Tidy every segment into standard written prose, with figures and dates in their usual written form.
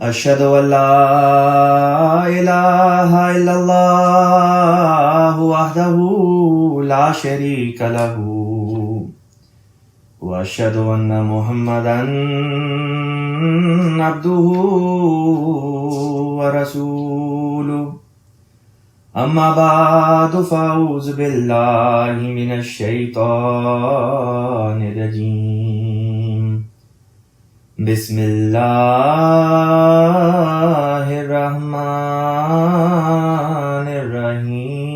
أشهد أن لا إله إلا الله وحده لا شريك له وأشهد أن محمدا عبده ورسوله أما بعد فأعوذ بالله من الشيطان الرجيم بسم اللہ الرحمن الرحیم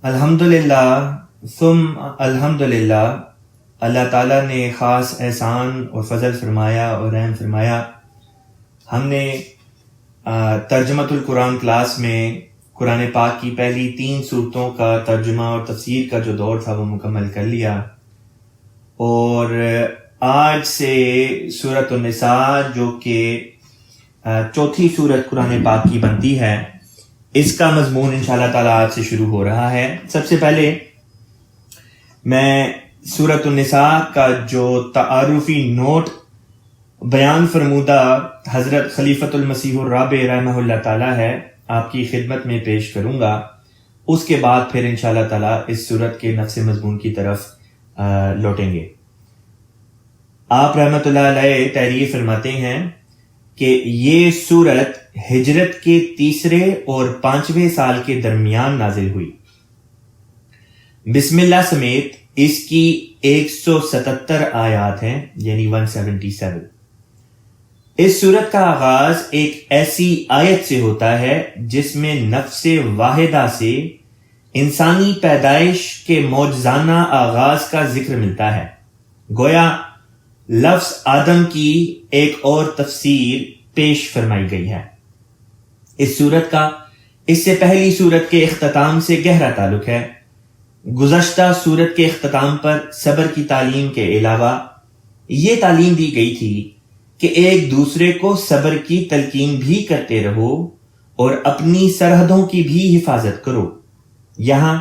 الحمدللہ ثم الحمدللہ۔ اللہ تعالیٰ نے خاص احسان اور فضل فرمایا اور رحم فرمایا۔ ہم نے ترجمۃ القرآن کلاس میں قرآن پاک کی پہلی 3 صورتوں کا ترجمہ اور تفسیر کا جو دور تھا وہ مکمل کر لیا، اور آج سے سورۃ النساء جو کہ چوتھی سورت قرآن پاک کی بنتی ہے، اس کا مضمون انشاءاللہ تعالیٰ آج سے شروع ہو رہا ہے۔ سب سے پہلے میں سورۃ النساء کا جو تعارفی نوٹ بیان فرمودہ حضرت خلیفۃ المسیح الرابع رحمہ اللہ تعالیٰ ہے آپ کی خدمت میں پیش کروں گا۔ اس کے بعد پھر انشاءاللہ تعالیٰ اس سورت کے نفس مضمون کی طرف لوٹیں گے۔ آپ رحمۃ اللہ علیہ تحریر فرماتے ہیں کہ یہ سورت ہجرت کے 3 اور 5ویں سال کے درمیان نازل ہوئی۔ بسم اللہ سمیت اس کی 177 آیات ہیں، یعنی 177۔ اس سورت کا آغاز ایک ایسی آیت سے ہوتا ہے جس میں نفس واحدہ سے انسانی پیدائش کے معجزانہ آغاز کا ذکر ملتا ہے۔ گویا لفظ آدم کی ایک اور تفسیر پیش فرمائی گئی ہے۔ اس سورت کا اس سے پہلی سورت کے اختتام سے گہرا تعلق ہے۔ گزشتہ سورت کے اختتام پر صبر کی تعلیم کے علاوہ یہ تعلیم دی گئی تھی کہ ایک دوسرے کو صبر کی تلقین بھی کرتے رہو اور اپنی سرحدوں کی بھی حفاظت کرو۔ یہاں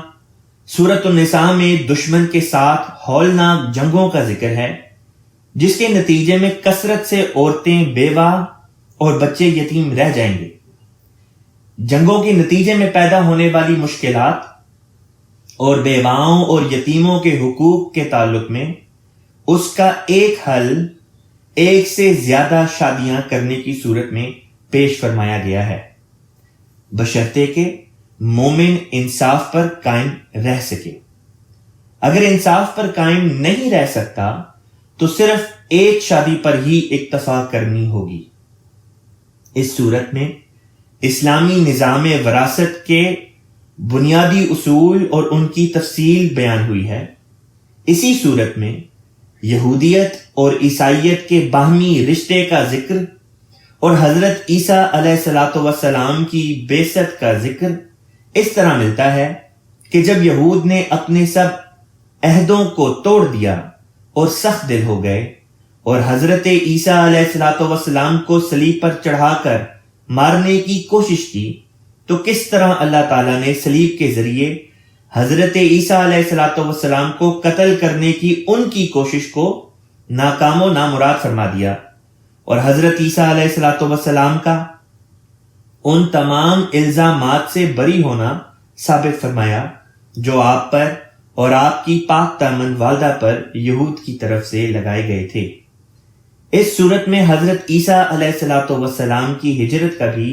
سورۃ النساء میں دشمن کے ساتھ ہولناک جنگوں کا ذکر ہے، جس کے نتیجے میں کثرت سے عورتیں بیوہ اور بچے یتیم رہ جائیں گے۔ جنگوں کے نتیجے میں پیدا ہونے والی مشکلات اور بیواؤں اور یتیموں کے حقوق کے تعلق میں اس کا ایک حل ایک سے زیادہ شادیاں کرنے کی صورت میں پیش فرمایا گیا ہے، بشرطے کہ مومن انصاف پر قائم رہ سکے۔ اگر انصاف پر قائم نہیں رہ سکتا تو صرف ایک شادی پر ہی اکتفا کرنی ہوگی۔ اس صورت میں اسلامی نظام وراثت کے بنیادی اصول اور ان کی تفصیل بیان ہوئی ہے۔ اسی صورت میں یہودیت اور عیسائیت کے باہمی رشتے کا ذکر اور حضرت عیسیٰ علیہ السلام کی بعثت کا ذکر اس طرح ملتا ہے کہ جب یہود نے اپنے سب عہدوں کو توڑ دیا اور سخت دل ہو گئے اور حضرت عیسیٰ علیہ السلام کو صلیب پر چڑھا کر مارنے کی کوشش کی، تو کس طرح اللہ تعالیٰ نے صلیب کے ذریعے حضرت عیسیٰ علیہ السلام کو قتل کرنے کی ان کی کوشش کو ناکام و نامراد فرما دیا، اور حضرت عیسیٰ علیہ السلام کا ان تمام الزامات سے بری ہونا ثابت فرمایا جو آپ پر اور آپ کی پاک دامن والدہ پر یہود کی طرف سے لگائے گئے تھے۔ اس صورت میں حضرت عیسیٰ علیہ السلام کی ہجرت کا بھی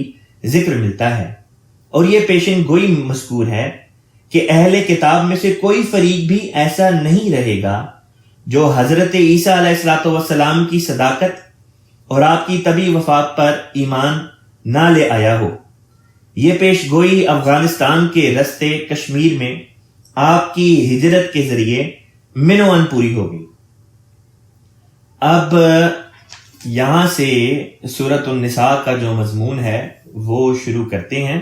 ذکر ملتا ہے، اور یہ پیشن گوئی مذکور ہے کہ اہل کتاب میں سے کوئی فریق بھی ایسا نہیں رہے گا جو حضرت عیسیٰ علیہ السلام کی صداقت اور آپ کی طبی وفات پر ایمان نہ لے آیا ہو۔ یہ پیش گوئی افغانستان کے رستے کشمیر میں آپ کی ہجرت کے ذریعے منوان پوری ہوگی۔ اب یہاں سے سورۃ النساء کا جو مضمون ہے وہ شروع کرتے ہیں۔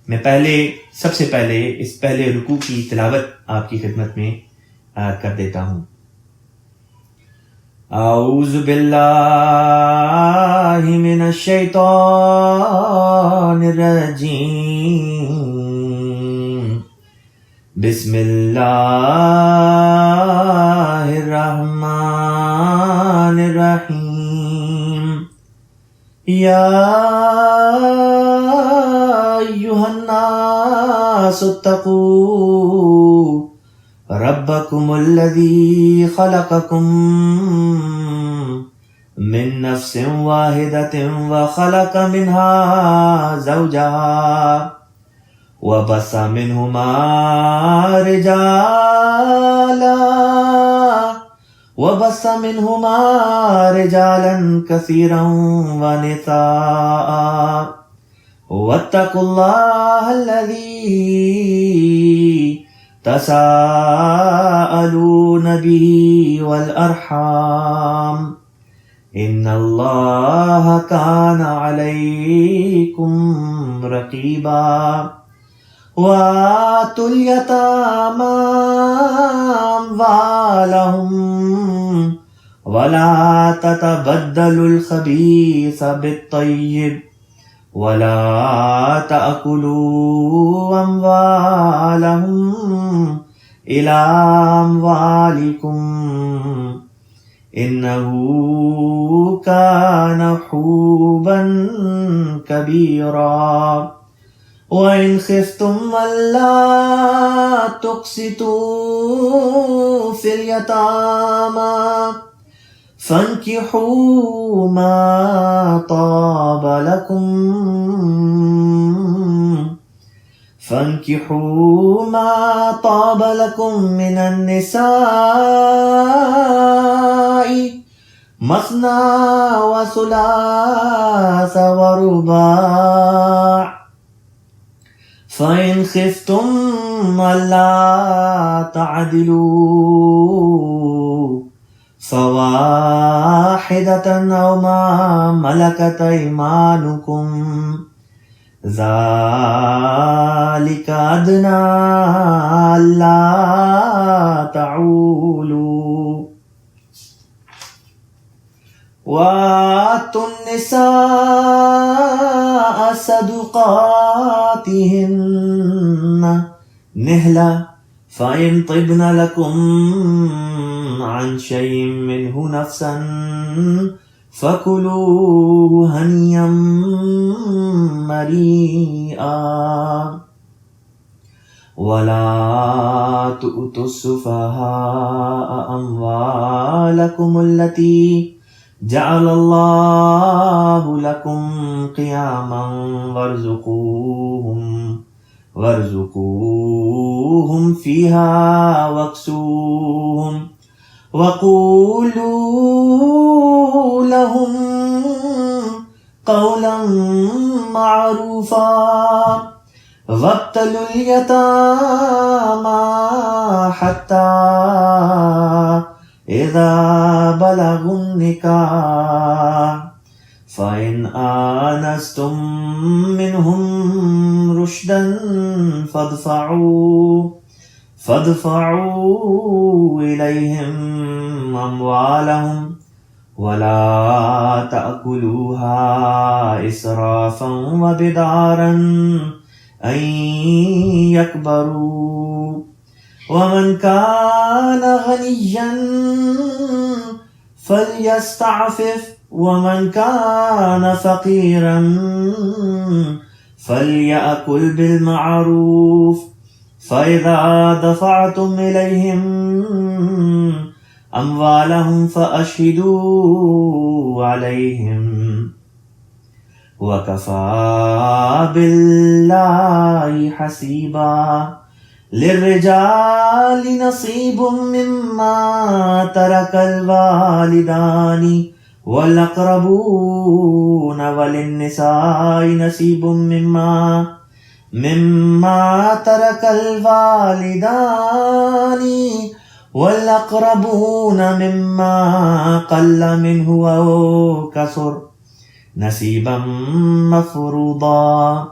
میں سب سے پہلے اس پہلے رکوع کی تلاوت آپ کی خدمت میں کر دیتا ہوں۔ اعوذ باللہ من الشیطان الرجیم، بسم اللہ الرحمن الرحمن الرحیم یا ایھا الناس اتقوا ربکم الذی خلقکم من نفس واحدۃ وخلق منها زوجها وبث منهما رجالا كثيرا ونساء واتقوا الله الذي تساءلون به والأرحام ان اللہ کان علیکم رقیبا وآتوا اليتامى أموالهم ولا تتبدلوا الخبيث بالطيب ولا تأكلوا أموالهم إلى أموالكم إنه كان حوبا كبيرا وإن خفتم ألا تقسطوا في اليتامى فانكحوا ما طاب لكم من النساء مثنى وثلاث ورباع فإن خفتم ألا تعدلوا فواحدة أو ما ملكت أيمانكم ذلك أدنى ألا تعولوا وآتوا النساء صدقاتهن نحلة فإن طبن لكم عن شيء منه نفسا فكلوه هنيئا مريئا ولا تؤتوا السفهاء أموالكم التي جعل اللہ لکم قیاما وارزقوہم فیہا واکسوہم وقولوا لهم قولا معروفا وابتلوا اليتامى حتى إذا بلغوا النکاح فإن آنستم منهم رشدا فادفعوا إليهم أموالهم ولا تأكلوها إسرافا وبدارا أن يكبروا ومن كان غنيا فليستعفف ومن كان فقيرا فليأكل بالمعروف فإذا دفعتم إليهم أموالهم فأشهدوا عليهم وكفى بالله حسيبا للرجال نصيب مما ترك الوالدان والأقربون وللنساء نصيب مما ترك الوالدان والأقربون مما قل منه أو كثر نصيبا مفروضا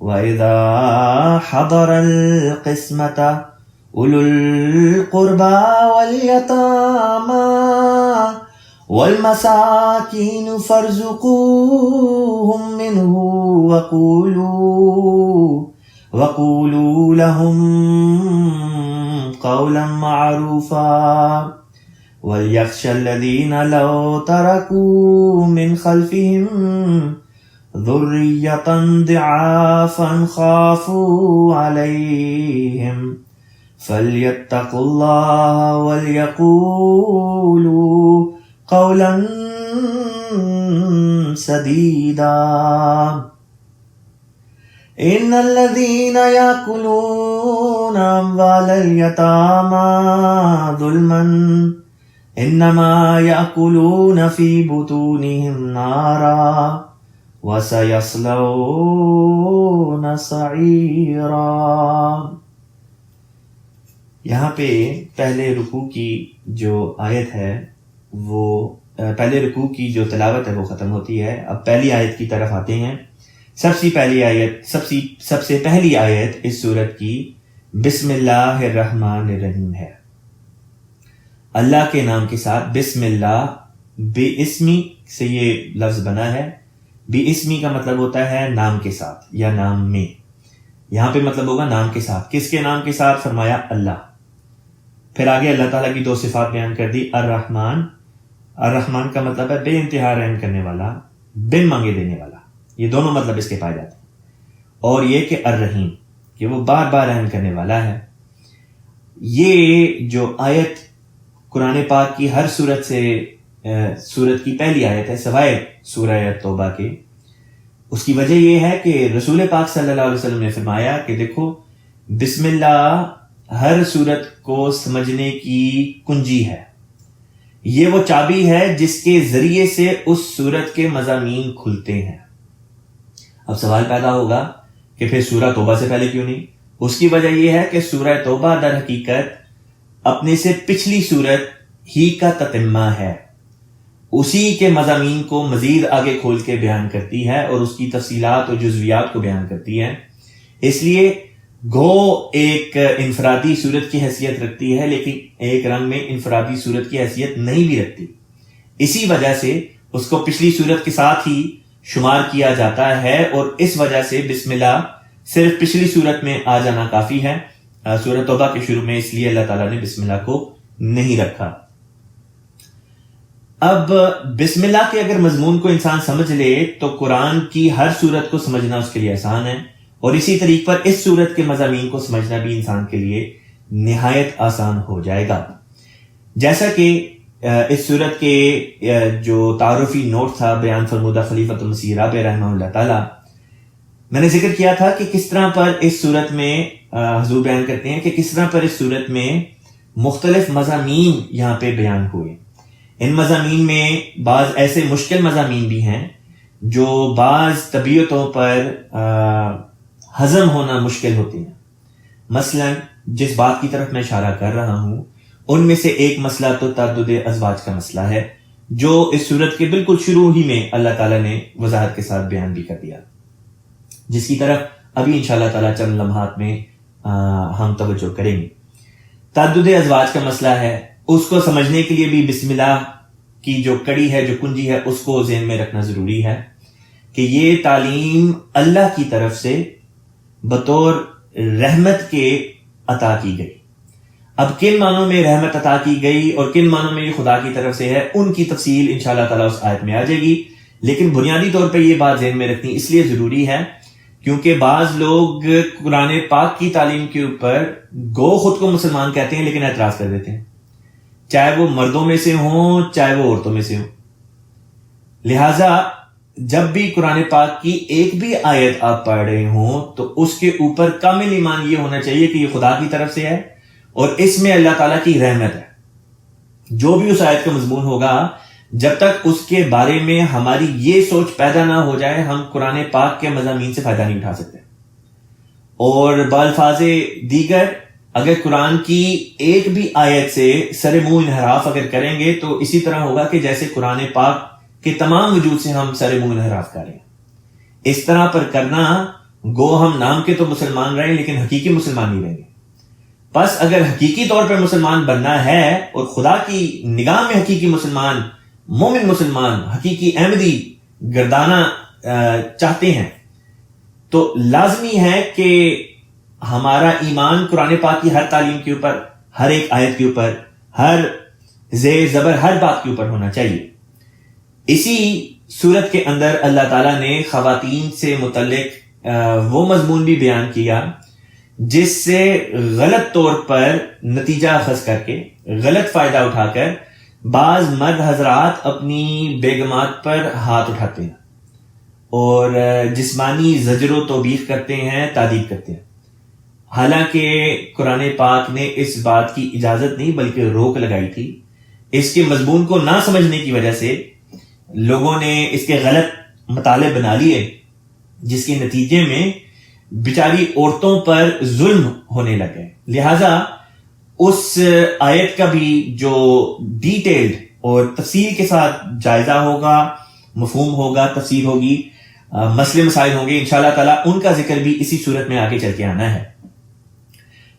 وإذا حضر القسمة أولو القربى واليتامى والمساكين فارزقوهم منه وَقُولُوا لَهُمْ قَوْلًا مَعْرُوفًا وَلْيَخْشَ الَّذِينَ لَوْ تَرَكُوا مِنْ خَلْفِهِمْ ذُرِّيَّةً ضِعَافًا خَافُوا عَلَيْهِمْ فَلْيَتَّقُوا اللَّهَ وَلْيَقُولُوا قَوْلًا سَدِيدًا إِنَّ الَّذِينَ يَأْكُلُونَ أَمْوَالَ الْيَتَامَى ظُلْمًا إِنَّمَا يَأْكُلُونَ فِي بُطُونِهِمْ نَارًا وَسَيَصْلَوْنَ سَعِيرًا۔ یہاں پہ پہلے رکوع کی جو آیت ہے وہ پہلے رکوع کی جو تلاوت ہے وہ ختم ہوتی ہے۔ اب پہلی آیت کی طرف آتے ہیں۔ سب سے پہلی آیت اس سورت کی بسم اللہ الرحمن الرحیم ہے۔ اللہ کے نام کے ساتھ، بسم اللہ، بے اسمی سے یہ لفظ بنا ہے۔ بے اسمی کا مطلب ہوتا ہے نام کے ساتھ یا نام میں، یہاں پہ مطلب ہوگا نام کے ساتھ۔ کس کے نام کے ساتھ؟ فرمایا اللہ۔ پھر آگے اللہ تعالیٰ کی دو صفات بیان کر دی، الرحمن۔ الرحمن کا مطلب ہے بے انتہا رحم کرنے والا، بن مانگے دینے والا، یہ دونوں مطلب اس کے پائے جاتے ہیں۔ اور یہ کہ الرحیم، کہ وہ بار بار رحم کرنے والا ہے۔ یہ جو آیت قرآن پاک کی ہر سورت کی پہلی آیت ہے سوائے سورہ توبہ کے، اس کی وجہ یہ ہے کہ رسول پاک صلی اللہ علیہ وسلم نے فرمایا کہ دیکھو، بسم اللہ ہر سورت کو سمجھنے کی کنجی ہے، یہ وہ چابی ہے جس کے ذریعے سے اس سورت کے مضامین کھلتے ہیں۔ اب سوال پیدا ہوگا کہ پھر سورہ توبہ سے پہلے کیوں نہیں؟ اس کی وجہ یہ ہے کہ سورہ توبہ در حقیقت اپنے سے پچھلی سورت ہی کا تتمہ ہے، اسی کے مضامین کو مزید آگے کھول کے بیان کرتی ہے اور اس کی تفصیلات اور جزویات کو بیان کرتی ہے۔ اس لیے گو ایک انفرادی صورت کی حیثیت رکھتی ہے، لیکن ایک رنگ میں انفرادی صورت کی حیثیت نہیں بھی رکھتی۔ اسی وجہ سے اس کو پچھلی صورت کے ساتھ ہی شمار کیا جاتا ہے، اور اس وجہ سے بسم اللہ صرف پچھلی صورت میں آ جانا کافی ہے۔ سورۃ توبہ کے شروع میں اس لیے اللہ تعالیٰ نے بسم اللہ کو نہیں رکھا۔ اب بسم اللہ کے اگر مضمون کو انسان سمجھ لے تو قرآن کی ہر صورت کو سمجھنا اس کے لیے آسان ہے، اور اسی طریقے پر اس صورت کے مضامین کو سمجھنا بھی انسان کے لیے نہایت آسان ہو جائے گا۔ جیسا کہ اس صورت کے جو تعارفی نوٹ تھا بیان فرمودہ خلیفۃ المسیح رابع رحمہ اللہ تعالی، میں نے ذکر کیا تھا کہ کس طرح پر اس صورت میں حضور بیان کرتے ہیں کہ کس طرح پر اس صورت میں مختلف مضامین یہاں پہ بیان ہوئے۔ ان مضامین میں بعض ایسے مشکل مضامین بھی ہیں جو بعض طبیعتوں پر ہضم ہونا مشکل ہوتے ہیں۔ مثلا جس بات کی طرف میں اشارہ کر رہا ہوں ان میں سے ایک مسئلہ تو تعدد ازواج کا مسئلہ ہے، جو اس صورت کے بالکل شروع ہی میں اللہ تعالیٰ نے وضاحت کے ساتھ بیان بھی کر دیا، جس کی طرف ابھی انشاءاللہ تعالیٰ چند لمحات میں ہم توجہ کریں گے۔ تعدد ازواج کا مسئلہ ہے، اس کو سمجھنے کے لیے بھی بسم اللہ کی جو کڑی ہے، جو کنجی ہے، اس کو ذہن میں رکھنا ضروری ہے کہ یہ تعلیم اللہ کی طرف سے بطور رحمت کے عطا کی گئی۔ اب کن معنوں میں رحمت عطا کی گئی اور کن معنوں میں یہ خدا کی طرف سے ہے، ان کی تفصیل انشاءاللہ تعالیٰ اس آیت میں آ جائے گی، لیکن بنیادی طور پہ یہ بات ذہن میں رکھنی اس لیے ضروری ہے کیونکہ بعض لوگ قرآن پاک کی تعلیم کے اوپر گو خود کو مسلمان کہتے ہیں لیکن اعتراض کر دیتے ہیں، چاہے وہ مردوں میں سے ہوں چاہے وہ عورتوں میں سے ہوں۔ لہٰذا جب بھی قرآن پاک کی ایک بھی آیت آپ پڑھ رہے ہوں تو اس کے اوپر کامل ایمان یہ ہونا چاہیے کہ یہ خدا کی طرف سے ہے اور اس میں اللہ تعالیٰ کی رحمت ہے۔ جو بھی اس آیت کا مضمون ہوگا، جب تک اس کے بارے میں ہماری یہ سوچ پیدا نہ ہو جائے ہم قرآن پاک کے مضامین سے فائدہ نہیں اٹھا سکتے۔ اور بالفاظ دیگر اگر قرآن کی ایک بھی آیت سے سر منہ انحراف اگر کریں گے تو اسی طرح ہوگا کہ جیسے قرآن پاک کے تمام وجود سے ہم سر منہ انحراف کر رہے ہیں۔ اس طرح پر کرنا گو ہم نام کے تو مسلمان رہیں لیکن حقیقی مسلمان نہیں رہیں گے۔ بس اگر حقیقی طور پر مسلمان بننا ہے اور خدا کی نگاہ میں حقیقی مسلمان، مومن مسلمان، حقیقی احمدی گردانا چاہتے ہیں تو لازمی ہے کہ ہمارا ایمان قرآن پاک کی ہر تعلیم کے اوپر، ہر ایک آیت کے اوپر، ہر زیر زبر ہر بات کے اوپر ہونا چاہیے۔ اسی صورت کے اندر اللہ تعالیٰ نے خواتین سے متعلق وہ مضمون بھی بیان کیا جس سے غلط طور پر نتیجہ اخذ کر کے، غلط فائدہ اٹھا کر بعض مرد حضرات اپنی بیگمات پر ہاتھ اٹھاتے ہیں اور جسمانی زجر و توبیخ کرتے ہیں، تادیب کرتے ہیں، حالانکہ قرآن پاک نے اس بات کی اجازت نہیں بلکہ روک لگائی تھی۔ اس کے مضمون کو نہ سمجھنے کی وجہ سے لوگوں نے اس کے غلط مطالب بنا لیے، جس کے نتیجے میں بیچاری عورتوں پر ظلم ہونے لگے۔ لہذا اس آیت کا بھی جو ڈیٹیلڈ اور تفصیل کے ساتھ جائزہ ہوگا، مفہوم ہوگا، تفسیر ہوگی، مسئلے مسائل ہوں گے انشاءاللہ تعالیٰ، ان کا ذکر بھی اسی صورت میں آگے چل کے آنا ہے۔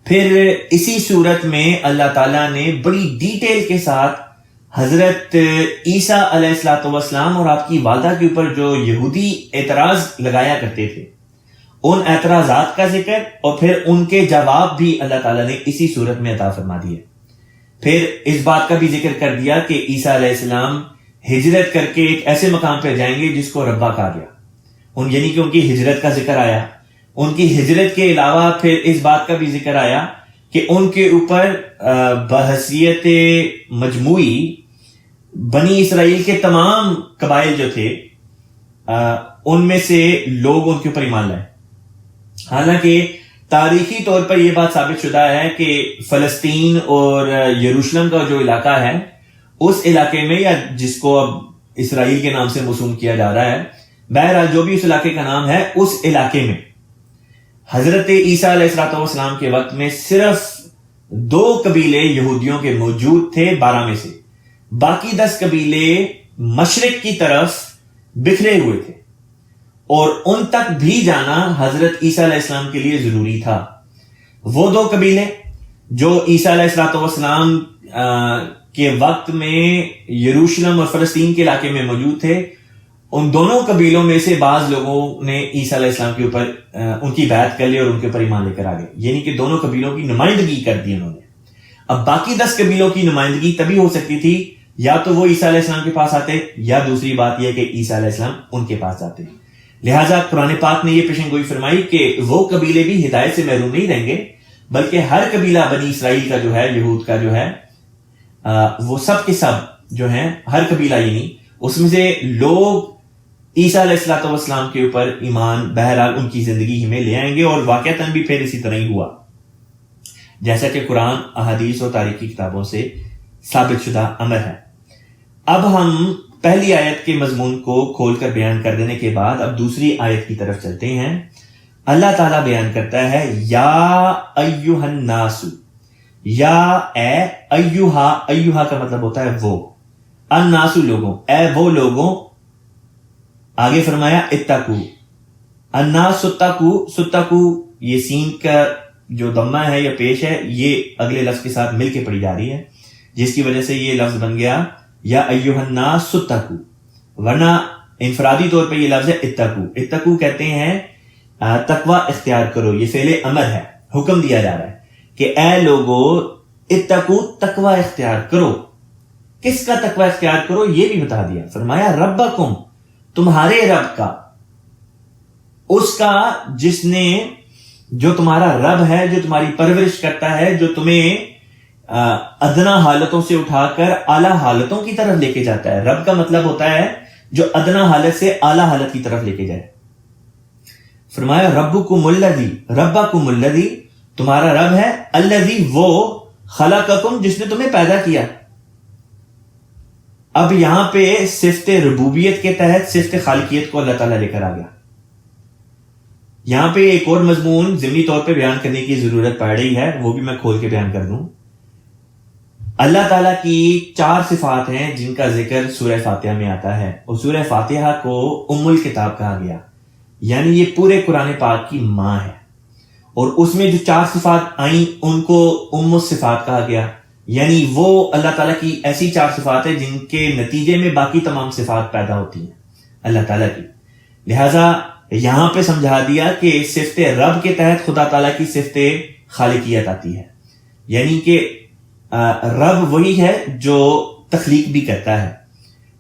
پھر اسی صورت میں اللہ تعالیٰ نے بڑی ڈیٹیل کے ساتھ حضرت عیسیٰ علیہ الصلوۃ والسلام اور آپ کی والدہ کے اوپر جو یہودی اعتراض لگایا کرتے تھے، ان اعتراضات کا ذکر اور پھر ان کے جواب بھی اللہ تعالیٰ نے اسی صورت میں عطا فرما دیے۔ پھر اس بات کا بھی ذکر کر دیا کہ عیسیٰ علیہ السلام ہجرت کر کے ایک ایسے مقام پہ جائیں گے جس کو ربا کہا گیا، یعنی کہ ان کی ہجرت کا ذکر آیا۔ ان کی ہجرت کے علاوہ پھر اس بات کا بھی ذکر آیا کہ ان کے اوپر بحیثیت مجموعی بنی اسرائیل کے تمام قبائل جو تھے ان میں سے لوگ ان کے اوپر ایمان لائے۔ حالانکہ تاریخی طور پر یہ بات ثابت شدہ ہے کہ فلسطین اور یروشلم کا جو علاقہ ہے، اس علاقے میں، یا جس کو اب اسرائیل کے نام سے موسوم کیا جا رہا ہے، بہرحال جو بھی اس علاقے کا نام ہے، اس علاقے میں حضرت عیسیٰ علیہ الصلوۃ والسلام کے وقت میں صرف 2 قبیلے یہودیوں کے موجود تھے 12 میں سے، باقی 10 قبیلے مشرق کی طرف بکھرے ہوئے تھے، اور ان تک بھی جانا حضرت عیسیٰ علیہ السلام کے لیے ضروری تھا۔ وہ 2 قبیلے جو عیسیٰ علیہ الصلوۃ والسلام کے وقت میں یروشلم اور فلسطین کے علاقے میں موجود تھے، ان دونوں قبیلوں میں سے بعض لوگوں نے عیسیٰ علیہ السلام کے اوپر ان کی بیعت کر لی اور ان کے اوپر ایمان لے کر آگے، یعنی کہ دونوں قبیلوں کی نمائندگی کر دی انہوں نے۔ اب باقی 10 قبیلوں کی نمائندگی تبھی ہو سکتی تھی یا تو وہ عیسیٰ علیہ السلام کے پاس آتے، یا دوسری بات یہ کہ عیسیٰ علیہ السلام ان کے پاس آتے۔ لہٰذا قرآن پاک نے یہ پیشن گوئی فرمائی کہ وہ قبیلے بھی ہدایت سے محروم نہیں رہیں گے، بلکہ ہر قبیلہ بنی اسرائیل کا جو ہے، یہود کا جو ہے، وہ سب کے سب جو ہیں، ہر قبیلہ یعنی اس میں سے لوگ عیسیٰ علیہ الصلوۃ والسلام کے اوپر ایمان بہرحال ان کی زندگی ہی میں لے آئیں گے، اور واقعتاً بھی پھر اسی طرح ہی ہوا، جیسا کہ قرآن، احادیث اور تاریخی کتابوں سے ثابت شدہ امر ہے۔ اب ہم پہلی آیت کے مضمون کو کھول کر بیان کر دینے کے بعد اب دوسری آیت کی طرف چلتے ہیں۔ اللہ تعالیٰ بیان کرتا ہے، یا ایھا الناس، یا اے، ایھا، ایھا کا مطلب ہوتا ہے وہ، الناس لوگوں، اے وہ لوگوں، آگے فرمایا اتقو، الناس ستقو، ستقو یہ سین کا جو ضمہ ہے یا پیش ہے، یہ اگلے لفظ کے ساتھ مل کے پڑھی جا رہی ہے، جس کی وجہ سے یہ لفظ بن گیا یا ایھا الناس ستقو، ورنہ انفرادی طور پہ یہ لفظ ہے اتقو۔ اتقو کہتے ہیں تقوی اختیار کرو، یہ فعل امر ہے، حکم دیا جا رہا ہے کہ اے لوگو اتقو، تقوی اختیار کرو۔ کس کا تقوی اختیار کرو یہ بھی بتا دیا، فرمایا ربکم، تمہارے رب کا، اس کا جس نے، جو تمہارا رب ہے، جو تمہاری پرورش کرتا ہے، جو تمہیں ادنا حالتوں سے اٹھا کر اعلیٰ حالتوں کی طرف لے کے جاتا ہے۔ رب کا مطلب ہوتا ہے جو ادنا حالت سے اعلیٰ حالت کی طرف لے کے جائے۔ فرمایا ربکم الذی، ربکم الذی، تمہارا رب ہے، الذی وہ، خلقکم جس نے تمہیں پیدا کیا۔ اب یہاں پہ صفت ربوبیت کے تحت صفت خالقیت کو اللہ تعالیٰ لے کر آ گیا۔ یہاں پہ ایک اور مضمون ضمنی طور پہ بیان کرنے کی ضرورت پڑ رہی ہے، وہ بھی میں کھول کے بیان کر دوں۔ اللہ تعالیٰ کی 4 صفات ہیں جن کا ذکر سورہ فاتحہ میں آتا ہے، اور سورہ فاتحہ کو ام الکتاب کہا گیا، یعنی یہ پورے قرآن پاک کی ماں ہے، اور اس میں جو 4 صفات آئیں ان کو ام الصفات کہا گیا، یعنی وہ اللہ تعالیٰ کی ایسی 4 صفات ہیں جن کے نتیجے میں باقی تمام صفات پیدا ہوتی ہیں اللہ تعالیٰ کی۔ لہٰذا یہاں پہ سمجھا دیا کہ صفت رب کے تحت خدا تعالیٰ کی صفت خالقیت آتی ہے، یعنی کہ رب وہی ہے جو تخلیق بھی کرتا ہے،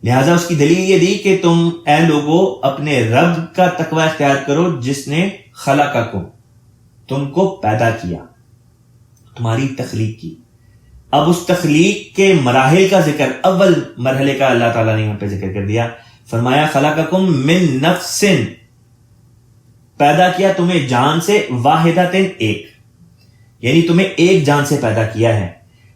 لہٰذا اس کی دلیل یہ دی کہ تم اے لوگو اپنے رب کا تقوی اختیار کرو جس نے خلقکم، تم کو پیدا کیا، تمہاری تخلیق کی۔ اب اس تخلیق کے مراحل کا ذکر، اول مرحلے کا اللہ تعالیٰ نے یہاں پہ ذکر کر دیا، فرمایا خلقکم من نفس، پیدا کیا تمہیں جان سے، واحدۃ ایک، یعنی تمہیں ایک جان سے پیدا کیا ہے۔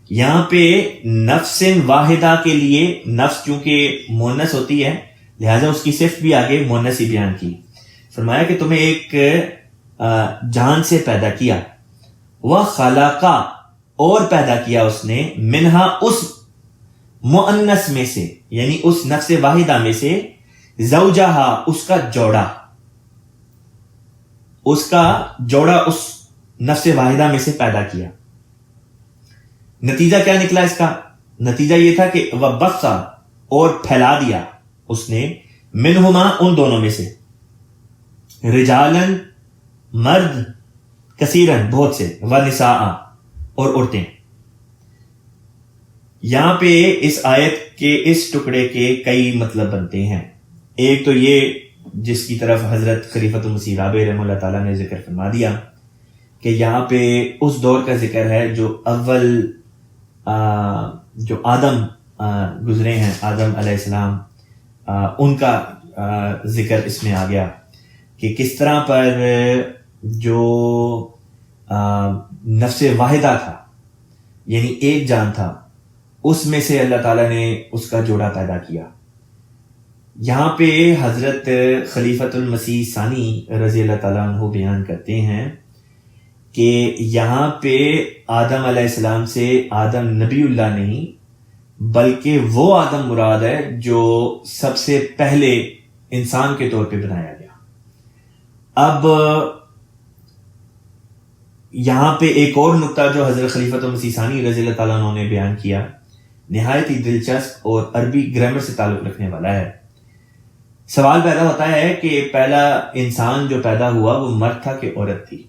یہاں پہ نفس واحدہ کے لیے، نفس چونکہ مؤنث ہوتی ہے لہذا اس کی صفت بھی آگے مؤنث ہی بیان کی، فرمایا کہ تمہیں ایک جان سے پیدا کیا، وَخَلَقَ، اور پیدا کیا اس نے، منہا، اس مؤنث میں سے، یعنی اس نفس واحدہ میں سے، زوجہا، اس کا جوڑا، اس نفس واحدہ میں سے پیدا کیا۔ نتیجہ کیا نکلا اس کا؟ نتیجہ یہ تھا کہ وَبَثَّ، اور پھیلا دیا اس نے، منہما، ان دونوں میں سے، رجالن، مرد، کثیرن، بہت سے، ونساء، اور عورتیں۔ یہاں پہ اس آیت کے اس ٹکڑے کے کئی مطلب بنتے ہیں۔ ایک تو یہ جس کی طرف حضرت خلیفۃ المسیح رابع رحمہ اللہ تعالیٰ نے ذکر فرما دیا کہ یہاں پہ اس دور کا ذکر ہے جو اول جو آدم گزرے ہیں، آدم علیہ السلام، ان کا ذکر اس میں آ گیا کہ کس طرح پر جو نفس واحدہ تھا، یعنی ایک جان تھا، اس میں سے اللہ تعالیٰ نے اس کا جوڑا پیدا کیا۔ یہاں پہ حضرت خلیفۃ المسیح ثانی رضی اللہ تعالیٰ عنہ بیان کرتے ہیں کہ یہاں پہ آدم علیہ السلام سے آدم نبی اللہ نہیں بلکہ وہ آدم مراد ہے جو سب سے پہلے انسان کے طور پہ بنایا گیا۔ اب یہاں پہ ایک اور نقطہ جو حضرت خلیفۃ المسیح ثانی رضی اللہ تعالیٰ عنہ نے بیان کیا نہایت ہی دلچسپ اور عربی گرامر سے تعلق رکھنے والا ہے۔ سوال پیدا ہوتا ہے کہ پہلا انسان جو پیدا ہوا وہ مرد تھا کہ عورت تھی؟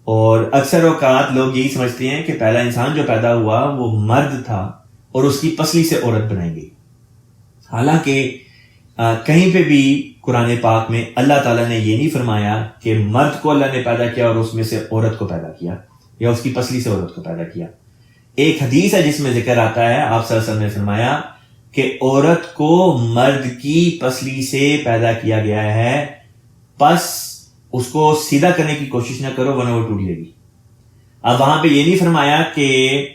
اور اکثر اوقات لوگ یہی سمجھتے ہیں کہ پہلا انسان جو پیدا ہوا وہ مرد تھا اور اس کی پسلی سے عورت بنائی گئی، حالانکہ کہیں پہ بھی قرآن پاک میں اللہ تعالیٰ نے یہ نہیں فرمایا کہ مرد کو اللہ نے پیدا کیا اور اس میں سے عورت کو پیدا کیا یا اس کی پسلی سے عورت کو پیدا کیا۔ ایک حدیث ہے جس میں ذکر آتا ہے، آپ صلی اللہ علیہ وسلم نے فرمایا کہ عورت کو مرد کی پسلی سے پیدا کیا گیا ہے، پس اس کو سیدھا کرنے کی کوشش نہ کرو ورنہ وہ ٹوٹ جائے گی۔ اب وہاں پہ یہ نہیں فرمایا کہ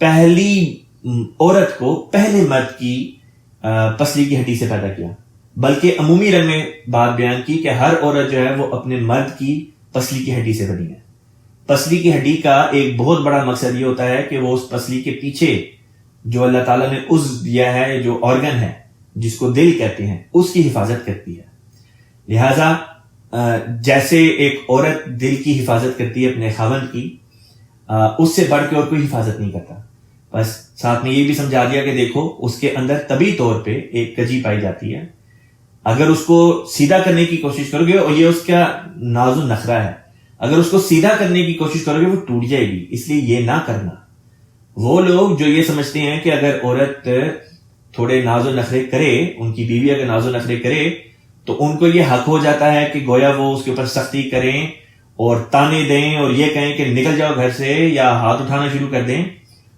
پہلی عورت کو پہلے مرد کی پسلی کی ہڈی سے پیدا کیا، بلکہ عمومی رنگ میں بات بیان کی کہ ہر عورت جو ہے وہ اپنے مرد کی پسلی کی ہڈی سے بنی ہے۔ پسلی کی ہڈی کا ایک بہت بڑا مقصد یہ ہوتا ہے کہ وہ اس پسلی کے پیچھے جو اللہ تعالیٰ نے عضو دیا ہے، جو آرگن ہے جس کو دل کہتے ہیں، اس کی حفاظت کرتی ہے۔ لہذا جیسے ایک عورت دل کی حفاظت کرتی ہے اپنے خاوند کی، اس سے بڑھ کے اور کوئی حفاظت نہیں کرتا۔ بس ساتھ میں یہ بھی سمجھا دیا کہ دیکھو اس کے اندر طبی طور پہ ایک کجی پائی جاتی ہے، اگر اس کو سیدھا کرنے کی کوشش کرو گے، اور یہ اس کا ناز و نخرہ ہے، اگر اس کو سیدھا کرنے کی کوشش کرو گے وہ ٹوٹ جائے گی، اس لیے یہ نہ کرنا۔ وہ لوگ جو یہ سمجھتے ہیں کہ اگر عورت تھوڑے ناز و نخرے کرے، ان کی بیوی اگر ناز و نخرے کرے تو ان کو یہ حق ہو جاتا ہے کہ گویا وہ اس کے اوپر سختی کریں اور تانے دیں اور یہ کہیں کہ نکل جاؤ گھر سے، یا ہاتھ اٹھانا شروع کر دیں،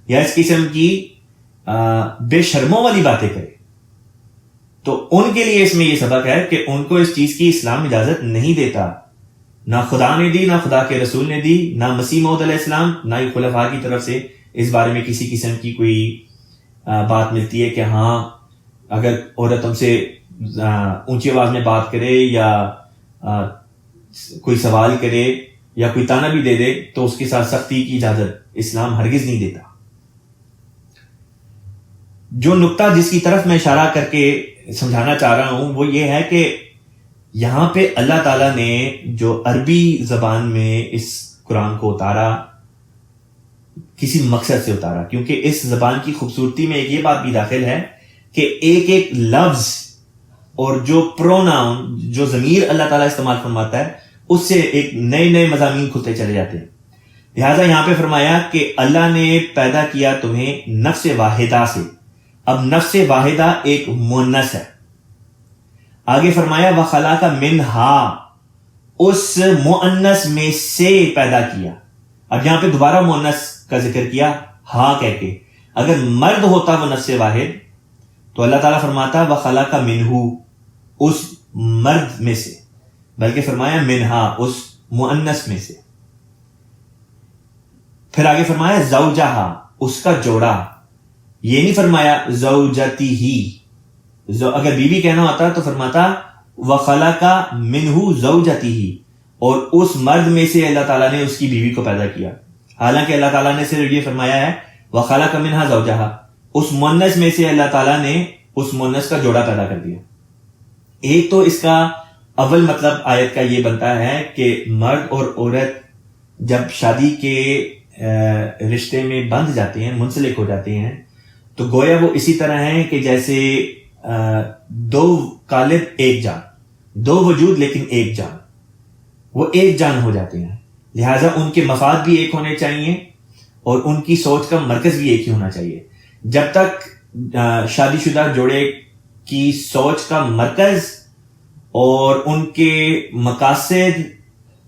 یا اس قسم کی بے شرموں والی باتیں کریں، تو ان کے لیے اس میں یہ سبق ہے کہ ان کو اس چیز کی اسلام اجازت نہیں دیتا، نہ خدا نے دی، نہ خدا کے رسول نے دی، نہ مسیح موعود علیہ السلام، نہ ہی خلفاء کی طرف سے اس بارے میں کسی قسم کی کوئی بات ملتی ہے کہ ہاں اگر عورت ہم سے اونچی آواز میں بات کرے یا کوئی سوال کرے یا کوئی تانا بھی دے دے تو اس کے ساتھ سختی کی اجازت اسلام ہرگز نہیں دیتا۔ جو نقطہ جس کی طرف میں اشارہ کر کے سمجھانا چاہ رہا ہوں وہ یہ ہے کہ یہاں پہ اللہ تعالیٰ نے جو عربی زبان میں اس قرآن کو اتارا کسی مقصد سے اتارا، کیونکہ اس زبان کی خوبصورتی میں ایک یہ بات بھی داخل ہے کہ ایک ایک لفظ اور جو پروناؤن جو ضمیر اللہ تعالیٰ استعمال فرماتا ہے اس سے ایک نئے نئے مضامین کھلتے چلے جاتے ہیں. لہٰذا یہاں پہ فرمایا کہ اللہ نے پیدا کیا تمہیں نفس واحدہ سے. اب نفس واحدہ ایک مؤنث ہے. آگے فرمایا وخلق منہا، اس مؤنث میں سے پیدا کیا. اب یہاں پہ دوبارہ مؤنث کا ذکر کیا ہاں کہہ کے. اگر مرد ہوتا وہ نفس واحد تو اللہ تعالیٰ فرماتا وخلق منہو، اس مرد میں سے، بلکہ فرمایا منہا، اس مؤنث میں سے. پھر آگے فرمایا زوجہا، اس کا جوڑا. یہ نہیں فرمایا زوجتی ہی. اگر بیوی کہنا ہوتا تو فرماتا وخلق منہو زوجتی ہی، اور اس مرد میں سے اللہ تعالیٰ نے اس کی بیوی کو پیدا کیا. حالانکہ اللہ تعالیٰ نے صرف یہ فرمایا ہے وخلق منہا زوجہا، اس مؤنث میں سے اللہ تعالیٰ نے اس مؤنث کا جوڑا پیدا کر دیا. ایک تو اس کا اول مطلب آیت کا یہ بنتا ہے کہ مرد اور عورت جب شادی کے رشتے میں بندھ جاتے ہیں، منسلک ہو جاتے ہیں، تو گویا وہ اسی طرح ہیں کہ جیسے دو قالب ایک جان، دو وجود لیکن ایک جان، وہ ایک جان ہو جاتے ہیں. لہٰذا ان کے مفاد بھی ایک ہونے چاہیے اور ان کی سوچ کا مرکز بھی ایک ہی ہونا چاہیے. جب تک شادی شدہ جوڑے کی سوچ کا مرکز اور ان کے مقاصد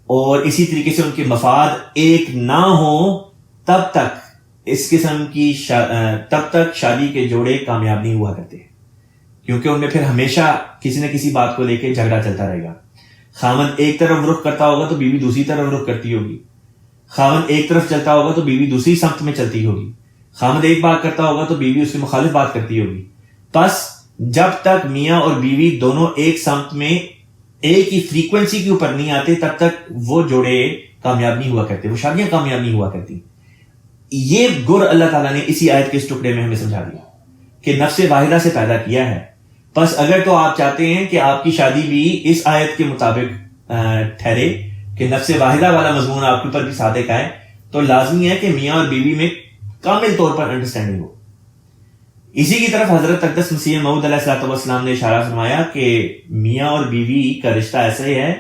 اور اسی طریقے سے ان کے مفاد ایک نہ ہو، تب تک اس قسم کی تب تک شادی کے جوڑے کامیاب نہیں ہوا کرتے، کیونکہ ان میں پھر ہمیشہ کسی نہ کسی بات کو لے کے جھگڑا چلتا رہے گا. خاوند ایک طرف رخ کرتا ہوگا تو بیوی دوسری طرف رخ کرتی ہوگی، خاوند ایک طرف چلتا ہوگا تو بیوی دوسری سمت میں چلتی ہوگی، خاوند ایک بات کرتا ہوگا تو بیوی اس کے مخالف بات کرتی ہوگی. بس جب تک میاں اور بیوی دونوں ایک سمت میں ایک ہی فریکوینسی کے اوپر نہیں آتے، تب تک وہ جوڑے کامیاب نہیں ہوا کرتے، وہ شادیاں کامیاب نہیں ہوا کرتی. یہ گر اللہ تعالیٰ نے اسی آیت کے اس ٹکڑے میں ہمیں سمجھا دیا کہ نفس واحدہ سے پیدا کیا ہے. بس اگر تو آپ چاہتے ہیں کہ آپ کی شادی بھی اس آیت کے مطابق ٹھہرے کہ نفس واحدہ والا مضمون آپ کے اوپر بھی صادق آئے، تو لازمی ہے کہ میاں اور بیوی میں کامل طور پر انڈرسٹینڈنگ ہو. اسی کی طرف حضرت اقدس مسیح موعود علیہ الصلوۃ والسلام نے اشارہ فرمایا کہ میاں اور بیوی کا رشتہ ایسے ہے،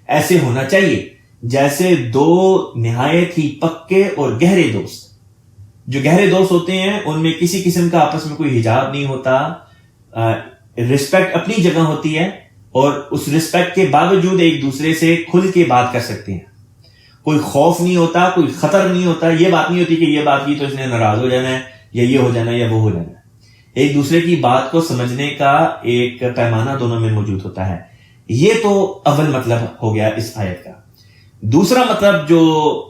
ایسے ہونا چاہیے جیسے دو نہایت ہی پکے اور گہرے دوست. جو گہرے دوست ہوتے ہیں ان میں کسی قسم کا آپس میں کوئی حجاب نہیں ہوتا، رسپیکٹ اپنی جگہ ہوتی ہے اور اس رسپیکٹ کے باوجود ایک دوسرے سے کھل کے بات کر سکتے ہیں. کوئی خوف نہیں ہوتا، کوئی خطر نہیں ہوتا، یہ بات نہیں ہوتی کہ یہ بات کی تو اس نے ناراض ہو جانا ہے یا یہ ہو جانا ہے یا وہ ہو جانا ہے. ایک دوسرے کی بات کو سمجھنے کا ایک پیمانہ دونوں میں موجود ہوتا ہے. یہ تو اول مطلب ہو گیا اس آیت کا. دوسرا مطلب جو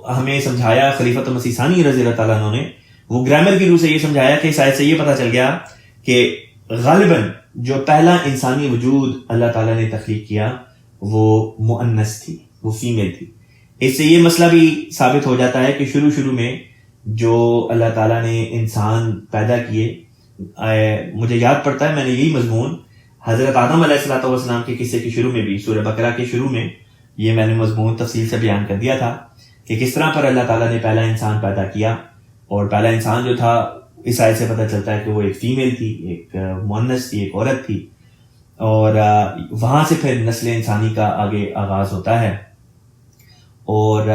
ہمیں سمجھایا خلیفۃ مسیح ثانی رضی اللہ تعالیٰ عنہ نے، وہ گرامر کی روح سے یہ سمجھایا کہ اس آیت سے یہ پتہ چل گیا کہ غالباً جو پہلا انسانی وجود اللہ تعالیٰ نے تخلیق کیا وہ مؤنث تھی، وہ فیمیل تھی. اس سے یہ مسئلہ بھی ثابت ہو جاتا ہے کہ شروع میں جو اللہ تعالیٰ نے انسان پیدا کیے، مجھے یاد پڑتا ہے میں نے یہی مضمون حضرت آدم علیہ الصلوۃ والسلام کے قصے کے شروع میں بھی، سورہ بقرہ کے شروع میں یہ میں نے مضمون تفصیل سے بیان کر دیا تھا کہ کس طرح پر اللہ تعالیٰ نے پہلا انسان پیدا کیا. اور پہلا انسان جو تھا اس آیت سے پتہ چلتا ہے کہ وہ ایک فیمیل تھی، ایک مؤنث تھی، ایک عورت تھی، اور وہاں سے پھر نسل انسانی کا آگے آغاز ہوتا ہے. اور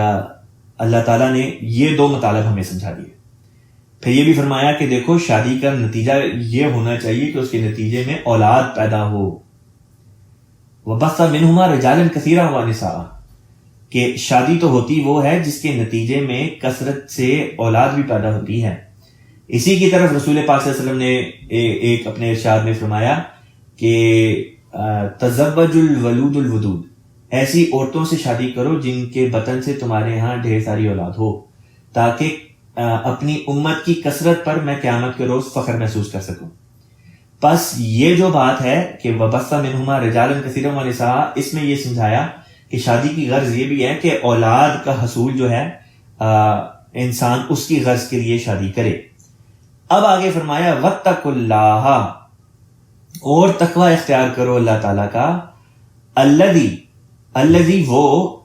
اللہ تعالیٰ نے یہ دو مطالب ہمیں سمجھا دیے. پھر یہ بھی فرمایا کہ دیکھو شادی کا نتیجہ یہ ہونا چاہیے کہ اس کے نتیجے میں اولاد پیدا ہو. وَبَثَّ مِنْهُمَا رِجَالًا كَثِيرًا وَنِسَاءً، کہ شادی تو ہوتی وہ ہے جس کے نتیجے میں کثرت سے اولاد بھی پیدا ہوتی ہے. اسی کی طرف رسول پاک صلی اللہ علیہ وسلم نے ایک اپنے ارشاد میں فرمایا کہ تزوج الولود الودود، ایسی عورتوں سے شادی کرو جن کے بطن سے تمہارے ہاں ڈھیر ساری اولاد ہو، تاکہ اپنی امت کی کثرت پر میں قیامت کے روز فخر محسوس کر سکوں. بس یہ جو بات ہے کہ وَبَثَّ مِنْهُمَا رِجَالًا كَثِيرًا وَنِسَاءً، اس میں یہ سمجھایا کہ شادی کی غرض یہ بھی ہے کہ اولاد کا حصول جو ہے انسان اس کی غرض کے لیے شادی کرے. اب آگے فرمایا وَاتَّقُوا اللَّهَ، اور تقوی اختیار کرو اللہ تعالیٰ کا، الذی وہ،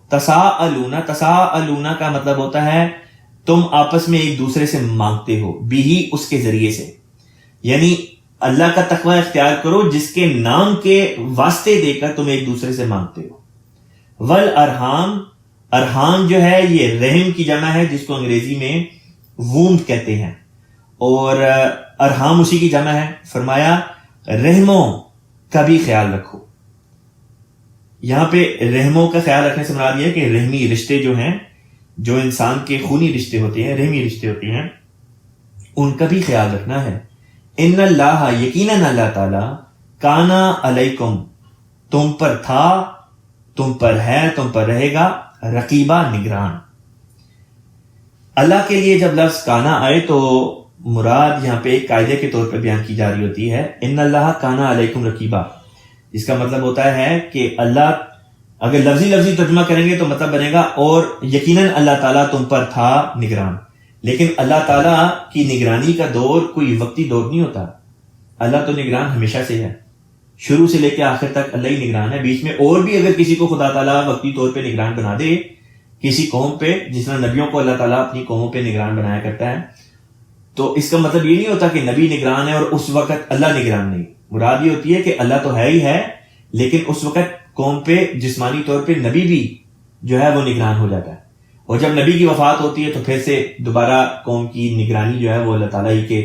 تساءلون کا مطلب ہوتا ہے تم آپس میں ایک دوسرے سے مانگتے ہو، بھی اس کے ذریعے سے. یعنی اللہ کا تقوی اختیار کرو جس کے نام کے واسطے دے کر تم ایک دوسرے سے مانگتے ہو۔ والارحام، ارحام جو ہے یہ رحم کی جمع ہے جس کو انگریزی میں وومب کہتے ہیں، اور ارحام اسی کی جمع ہے۔ فرمایا رحموں کا بھی خیال رکھو۔ یہاں پہ رحموں کا خیال رکھنے سے مراد یہ ہے کہ رحمی رشتے جو ہیں، جو انسان کے خونی رشتے ہوتے ہیں، رحمی رشتے ہوتے ہیں، ان کا بھی خیال رکھنا ہے۔ ان اللہ، یقیناً اللہ تعالی، کانا علیکم، تم پر تھا، تم پر ہے، تم پر رہے گا، رقیبہ، نگران۔ اللہ کے لیے جب لفظ کانا آئے تو مراد یہاں پہ ایک قاعدے کے طور پر بیان کی جا رہی ہوتی ہے، ان اللہ کانا علیکم رقیبہ۔ اس کا مطلب ہوتا ہے کہ اللہ، اگر لفظی ترجمہ کریں گے تو مطلب بنے گا اور یقیناً اللہ تعالیٰ تم پر تھا نگران۔ لیکن اللہ تعالیٰ کی نگرانی کا دور کوئی وقتی دور نہیں ہوتا، اللہ تو نگران ہمیشہ سے ہے، شروع سے لے کے آخر تک اللہ ہی نگران ہے۔ بیچ میں اور بھی اگر کسی کو خدا تعالیٰ وقتی طور پہ نگران بنا دے کسی قوم پہ، جس طرح نبیوں کو اللہ تعالیٰ اپنی قوموں پہ نگران بنایا کرتا ہے، تو اس کا مطلب یہ نہیں ہوتا کہ نبی نگران ہے اور اس وقت اللہ نگران نہیں۔ مراد یہ ہوتی ہے کہ اللہ تو ہے ہی ہے، لیکن اس وقت قوم پہ جسمانی طور پہ نبی بھی جو ہے وہ نگران ہو جاتا ہے، اور جب نبی کی وفات ہوتی ہے تو پھر سے دوبارہ قوم کی نگرانی جو ہے وہ اللہ تعالیٰ ہی کے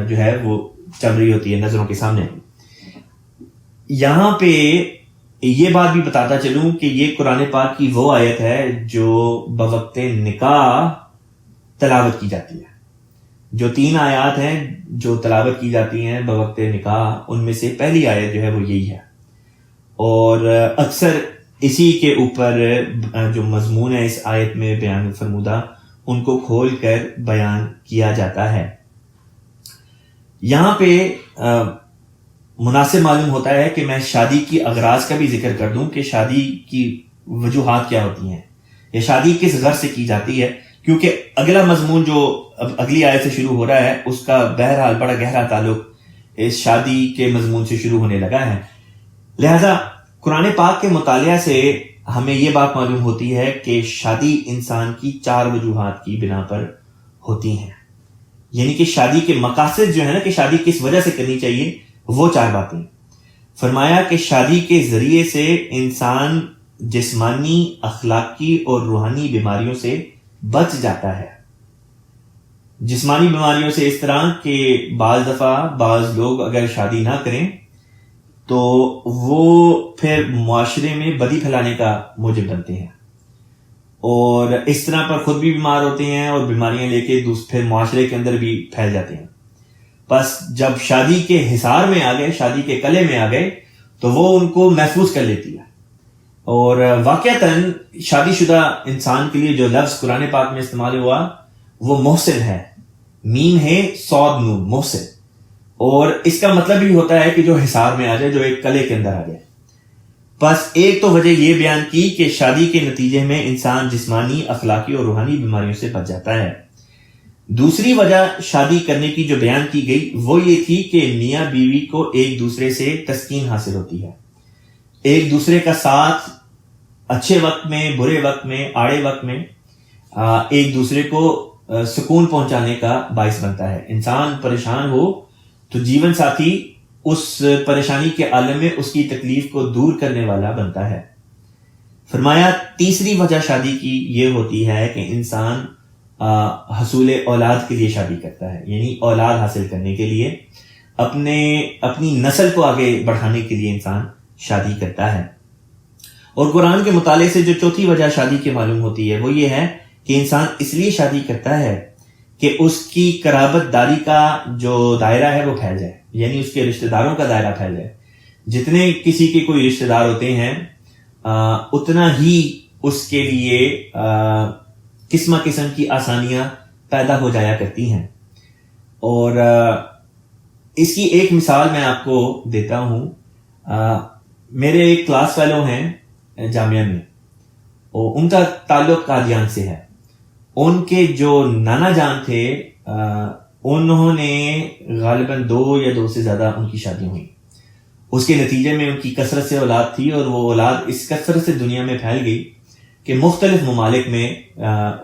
جو ہے وہ چل رہی ہوتی ہے نظروں کے سامنے۔ یہاں پہ یہ بات بھی بتاتا چلوں کہ یہ قرآن پاک کی وہ آیت ہے جو بوقت نکاح تلاوت کی جاتی ہے۔ جو 3 آیات ہیں جو تلاوت کی جاتی ہیں بوقت نکاح، ان میں سے پہلی آیت جو ہے وہ یہی ہے، اور اکثر اسی کے اوپر جو مضمون ہے اس آیت میں بیان فرمودہ ان کو کھول کر بیان کیا جاتا ہے۔ یہاں پہ مناسب معلوم ہوتا ہے کہ میں شادی کی اغراض کا بھی ذکر کر دوں کہ شادی کی وجوہات کیا ہوتی ہیں یا شادی کس غرض سے کی جاتی ہے، کیونکہ اگلا مضمون جو اب اگلی آیت سے شروع ہو رہا ہے اس کا بہرحال بڑا گہرا تعلق اس شادی کے مضمون سے شروع ہونے لگا ہے۔ لہذا قرآن پاک کے مطالعہ سے ہمیں یہ بات معلوم ہوتی ہے کہ شادی انسان کی 4 وجوہات کی بنا پر ہوتی ہیں، یعنی کہ شادی کے مقاصد جو ہے نا کہ شادی کس وجہ سے کرنی چاہیے، وہ 4 باتیں۔ فرمایا کہ شادی کے ذریعے سے انسان جسمانی، اخلاقی اور روحانی بیماریوں سے بچ جاتا ہے۔ جسمانی بیماریوں سے اس طرح کہ بعض دفعہ بعض لوگ اگر شادی نہ کریں تو وہ پھر معاشرے میں بدی پھیلانے کا موجب بنتے ہیں، اور اس طرح پر خود بھی بیمار ہوتے ہیں اور بیماریاں لے کے پھر معاشرے کے اندر بھی پھیل جاتے ہیں۔ بس جب شادی کے حصار میں آ گئے، شادی کے قلعے میں آ گئے تو وہ ان کو محفوظ کر لیتی ہے۔ اور واقعتاً شادی شدہ انسان کے لیے جو لفظ قرآن پاک میں استعمال ہوا وہ محسن ہے، میم ہے صاد نون، محسن، اور اس کا مطلب بھی ہوتا ہے کہ جو حصار میں آ جائے، جو ایک قلعے کے اندر آ جائے۔ بس ایک تو وجہ یہ بیان کی کہ شادی کے نتیجے میں انسان جسمانی، اخلاقی اور روحانی بیماریوں سے بچ جاتا ہے۔ دوسری وجہ شادی کرنے کی جو بیان کی گئی وہ یہ تھی کہ میاں بیوی کو ایک دوسرے سے تسکین حاصل ہوتی ہے، ایک دوسرے کا ساتھ اچھے وقت میں، برے وقت میں، آڑے وقت میں ایک دوسرے کو سکون پہنچانے کا باعث بنتا ہے۔ انسان پریشان ہو تو جیون ساتھی اس پریشانی کے عالم میں اس کی تکلیف کو دور کرنے والا بنتا ہے۔ فرمایا تیسری وجہ شادی کی یہ ہوتی ہے کہ انسان حصول اولاد کے لیے شادی کرتا ہے، یعنی اولاد حاصل کرنے کے لیے، اپنی نسل کو آگے بڑھانے کے لیے انسان شادی کرتا ہے۔ اور قرآن کے مطالعے سے جو چوتھی وجہ شادی کی معلوم ہوتی ہے وہ یہ ہے کہ انسان اس لیے شادی کرتا ہے کہ اس کی قرابت داری کا جو دائرہ ہے وہ پھیل جائے، یعنی اس کے رشتہ داروں کا دائرہ پھیل جائے۔ جتنے کسی کے کوئی رشتہ دار ہوتے ہیں اتنا ہی اس کے لیے قسم قسم کی آسانیاں پیدا ہو جایا کرتی ہیں۔ اور اس کی ایک مثال میں آپ کو دیتا ہوں۔ میرے ایک کلاس فیلو ہیں جامعہ میں، اور ان کا تعلق قادیان سے ہے۔ ان کے جو نانا جان تھے انہوں نے غالباً 2 یا 2 سے زیادہ ان کی شادیاں ہوئی۔ اس کے نتیجے میں ان کی کثرت سے اولاد تھی، اور وہ اولاد اس کثرت سے دنیا میں پھیل گئی کہ مختلف ممالک میں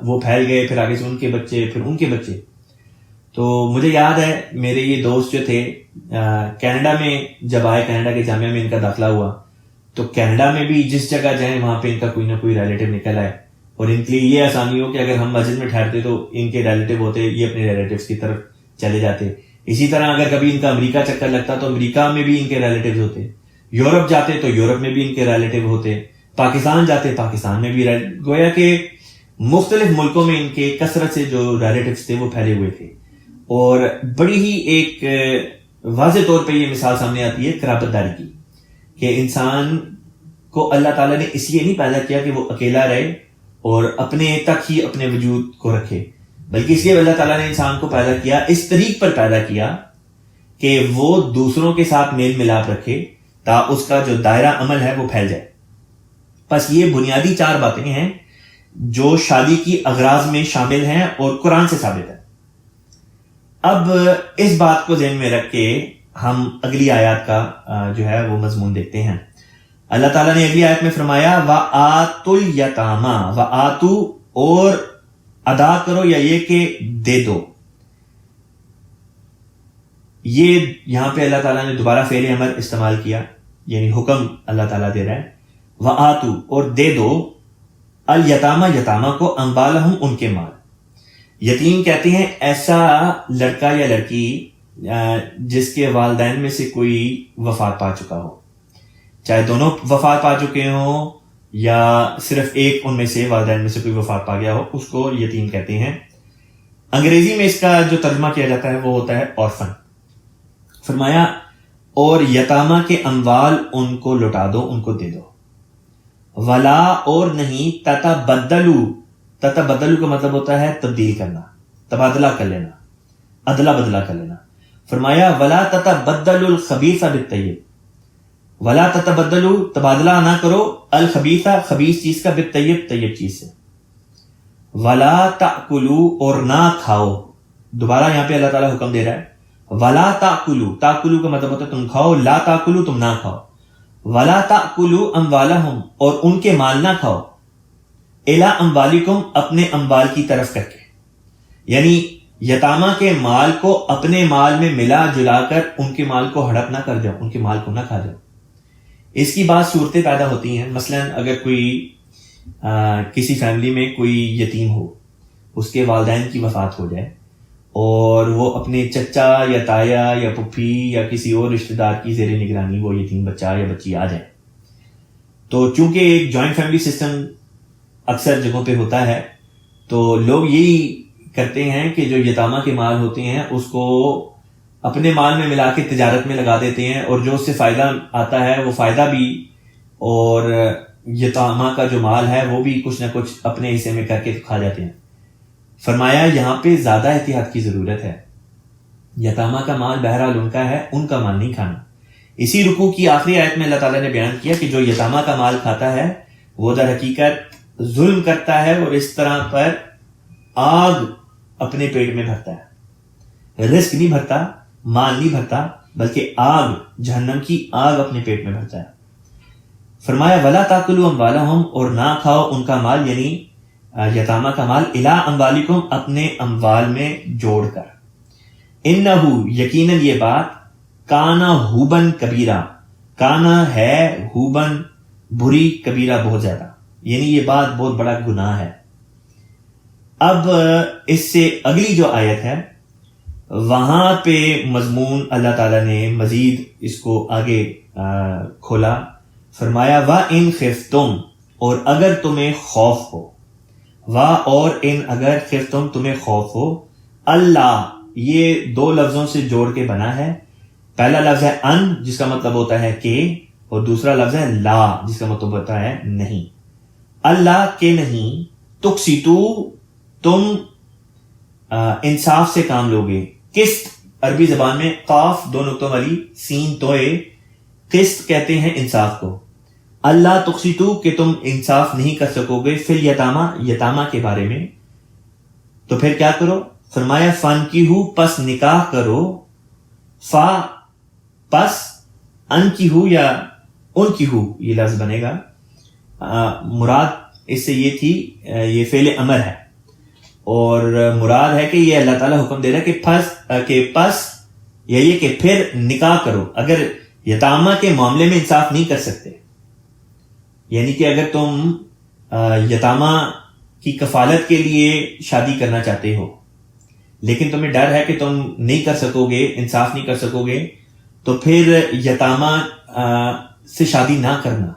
وہ پھیل گئے، پھر آگے سے ان کے بچے، پھر ان کے بچے۔ تو مجھے یاد ہے میرے یہ دوست جو تھے کینیڈا میں جب آئے، کینیڈا کے جامعہ میں ان کا داخلہ ہوا، تو کینیڈا میں بھی جس جگہ جائیں وہاں پہ ان کا کوئی نہ کوئی ریلیٹیو نکل آئے، اور ان کے لیے یہ آسانی ہو کہ اگر ہم مسجد میں ٹھہرتے تو ان کے ریلیٹیو ہوتے، یہ اپنے ریلیٹیوز کی طرف چلے جاتے. اسی طرح اگر کبھی ان کا امریکہ چکر لگتا تو امریکہ میں بھی ان کے ریلیٹیوز ہوتے، یورپ جاتے تو یورپ میں بھی ان کے ریلیٹیو ہوتے، پاکستان جاتے پاکستان میں بھی گویا کہ مختلف ملکوں میں ان کے کثرت سے جو ریلیٹیوز تھے وہ پھیلے ہوئے تھے. اور بڑی ہی ایک واضح طور پہ یہ مثال سامنے آتی ہے قرابت داری کی، کہ انسان کو اللہ تعالیٰ نے اس لیے نہیں پیدا کیا کہ وہ اکیلا رہے اور اپنے تک ہی اپنے وجود کو رکھے، بلکہ اس لیے اللہ تعالیٰ نے انسان کو پیدا کیا، اس طریق پر پیدا کیا کہ وہ دوسروں کے ساتھ میل ملاپ رکھے تاکہ اس کا جو دائرہ عمل ہے وہ پھیل جائے. بس یہ بنیادی 4 باتیں ہیں جو شادی کی اغراض میں شامل ہیں اور قرآن سے ثابت ہے. اب اس بات کو ذہن میں رکھ کے ہم اگلی آیات کا جو ہے وہ مضمون دیکھتے ہیں. اللہ تعالیٰ نے اگلی آیت میں فرمایا وَآتُوا الْيَتَامَىٰ، وَآتُوا اور ادا کرو، یا یہ کہ دے دو. یہ یہاں پہ اللہ تعالیٰ نے دوبارہ فعل امر استعمال کیا، یعنی حکم اللہ تعالیٰ دے رہا ہے. وَآتُوا اور دے دو، الیتامہ یتامہ کو، اموالہم ان کے مال. یتیم کہتے ہیں ایسا لڑکا یا لڑکی جس کے والدین میں سے کوئی وفات پا چکا ہو، چاہے دونوں وفات پا چکے ہوں یا صرف ایک ان میں سے والدین میں سے کوئی وفات پا گیا ہو، اس کو یتیم کہتے ہیں. انگریزی میں اس کا جو ترجمہ کیا جاتا ہے وہ ہوتا ہے orphan. فرمایا اور یتامہ کے اموال ان کو لوٹا دو، ان کو دے دو. ولا اور نہیں، تتبدلو کا مطلب ہوتا ہے تبدیل کرنا، تبادلہ کر لینا، ادلا بدلا کر لینا. فرمایا ولا تتبدلوا الخبیث بالطیب، ولا تتبدلوا تبادلہ نہ کرو، الخبیث خبیث چیز کا بالطیب طیب چیز سے. ولا تاکلوا اور نہ کھاؤ. دوبارہ یہاں پہ اللہ تعالیٰ حکم دے رہا ہے ولا تاکلوا، تاکلوا کا مطلب ہوتا ہے تم کھاؤ، لا تاکلوا تم نہ کھاؤ. ولا تاکلوا اموالہم اور ان کے مال نہ کھاؤ، الی اموالکم اپنے اموال کی طرف کر کے، یعنی یتامہ کے مال کو اپنے مال میں ملا جلا کر ان کے مال کو ہڑپ نہ کر جاؤ، ان کے مال کو نہ کھا جاؤ. اس کی بعض صورتیں پیدا ہوتی ہیں. مثلا اگر کوئی کسی فیملی میں کوئی یتیم ہو، اس کے والدین کی وفات ہو جائے اور وہ اپنے چچا یا تایا یا پھپھی یا کسی اور رشتہ دار کی زیر نگرانی وہ یتیم بچہ یا بچی آ جائے، تو چونکہ ایک جوائنٹ فیملی سسٹم اکثر جگہوں پہ ہوتا ہے، تو لوگ یہی کرتے ہیں کہ جو یتامہ کے مال ہوتے ہیں اس کو اپنے مال میں ملا کے تجارت میں لگا دیتے ہیں، اور جو اس سے فائدہ آتا ہے وہ فائدہ بھی، اور یتامہ کا جو مال ہے وہ بھی کچھ نہ کچھ اپنے حصے میں کر کے کھا جاتے ہیں. فرمایا یہاں پہ زیادہ احتیاط کی ضرورت ہے. یتامہ کا مال بہرحال ان کا ہے، ان کا مال نہیں کھانا. اسی رکوع کی آخری آیت میں اللہ تعالیٰ نے بیان کیا کہ جو یتامہ کا مال کھاتا ہے وہ در حقیقت ظلم کرتا ہے اور اس طرح پر آگ اپنے پیٹ میں بھرتا ہے. رزق نہیں بھرتا، مال نہیں بھرتا، بلکہ آگ، جہنم کی آگ اپنے پیٹ میں بھرتا ہے. فرمایا ولا تاکلوا اموالہم اور نہ کھاؤ ان کا مال، یعنی یتامہ کا مال، الی اموالکم اپنے اموال میں جوڑ کر. انہو یقیناً یہ بات، کانا ہوبن کبیرہ، کانا ہے ہوبن بری، کبیرہ بہت زیادہ، یعنی یہ بات بہت بڑا گناہ ہے. اب اس سے اگلی جو آیت ہے وہاں پہ مضمون اللہ تعالیٰ نے مزید اس کو آگے کھولا. فرمایا وَإِنْ خِفْتُمْ اور اگر تمہیں خوف ہو، اور ان اگر خفتم تمہیں خوف ہو. اللہ یہ 2 لفظوں سے جوڑ کے بنا ہے. پہلا لفظ ہے ان جس کا مطلب ہوتا ہے کہ، اور دوسرا لفظ ہے لا جس کا مطلب ہوتا ہے نہیں. اللہ کے نہیں، تقسطو تم انصاف سے کام لوگے. قسط عربی زبان میں قاف 2 نقطوں والی سین توئے، قسط کہتے ہیں انصاف کو. اللہ تقسطو کہ تم انصاف نہیں کر سکو گے، فی الیتامہ یتامہ کے بارے میں، تو پھر کیا کرو. فرمایا فانکحوا پس نکاح کرو، فا پس انکحوا یا انکحوا یہ لفظ بنے گا. مراد اس سے یہ تھی، یہ فعل امر ہے، اور مراد ہے کہ یہ اللہ تعالیٰ حکم دے رہا ہے کہ پس یا یہ کہ پھر نکاح کرو اگر یتامہ کے معاملے میں انصاف نہیں کر سکتے. یعنی کہ اگر تم یتامہ کی کفالت کے لیے شادی کرنا چاہتے ہو لیکن تمہیں ڈر ہے کہ تم نہیں کر سکو گے، انصاف نہیں کر سکو گے، تو پھر یتامہ سے شادی نہ کرنا.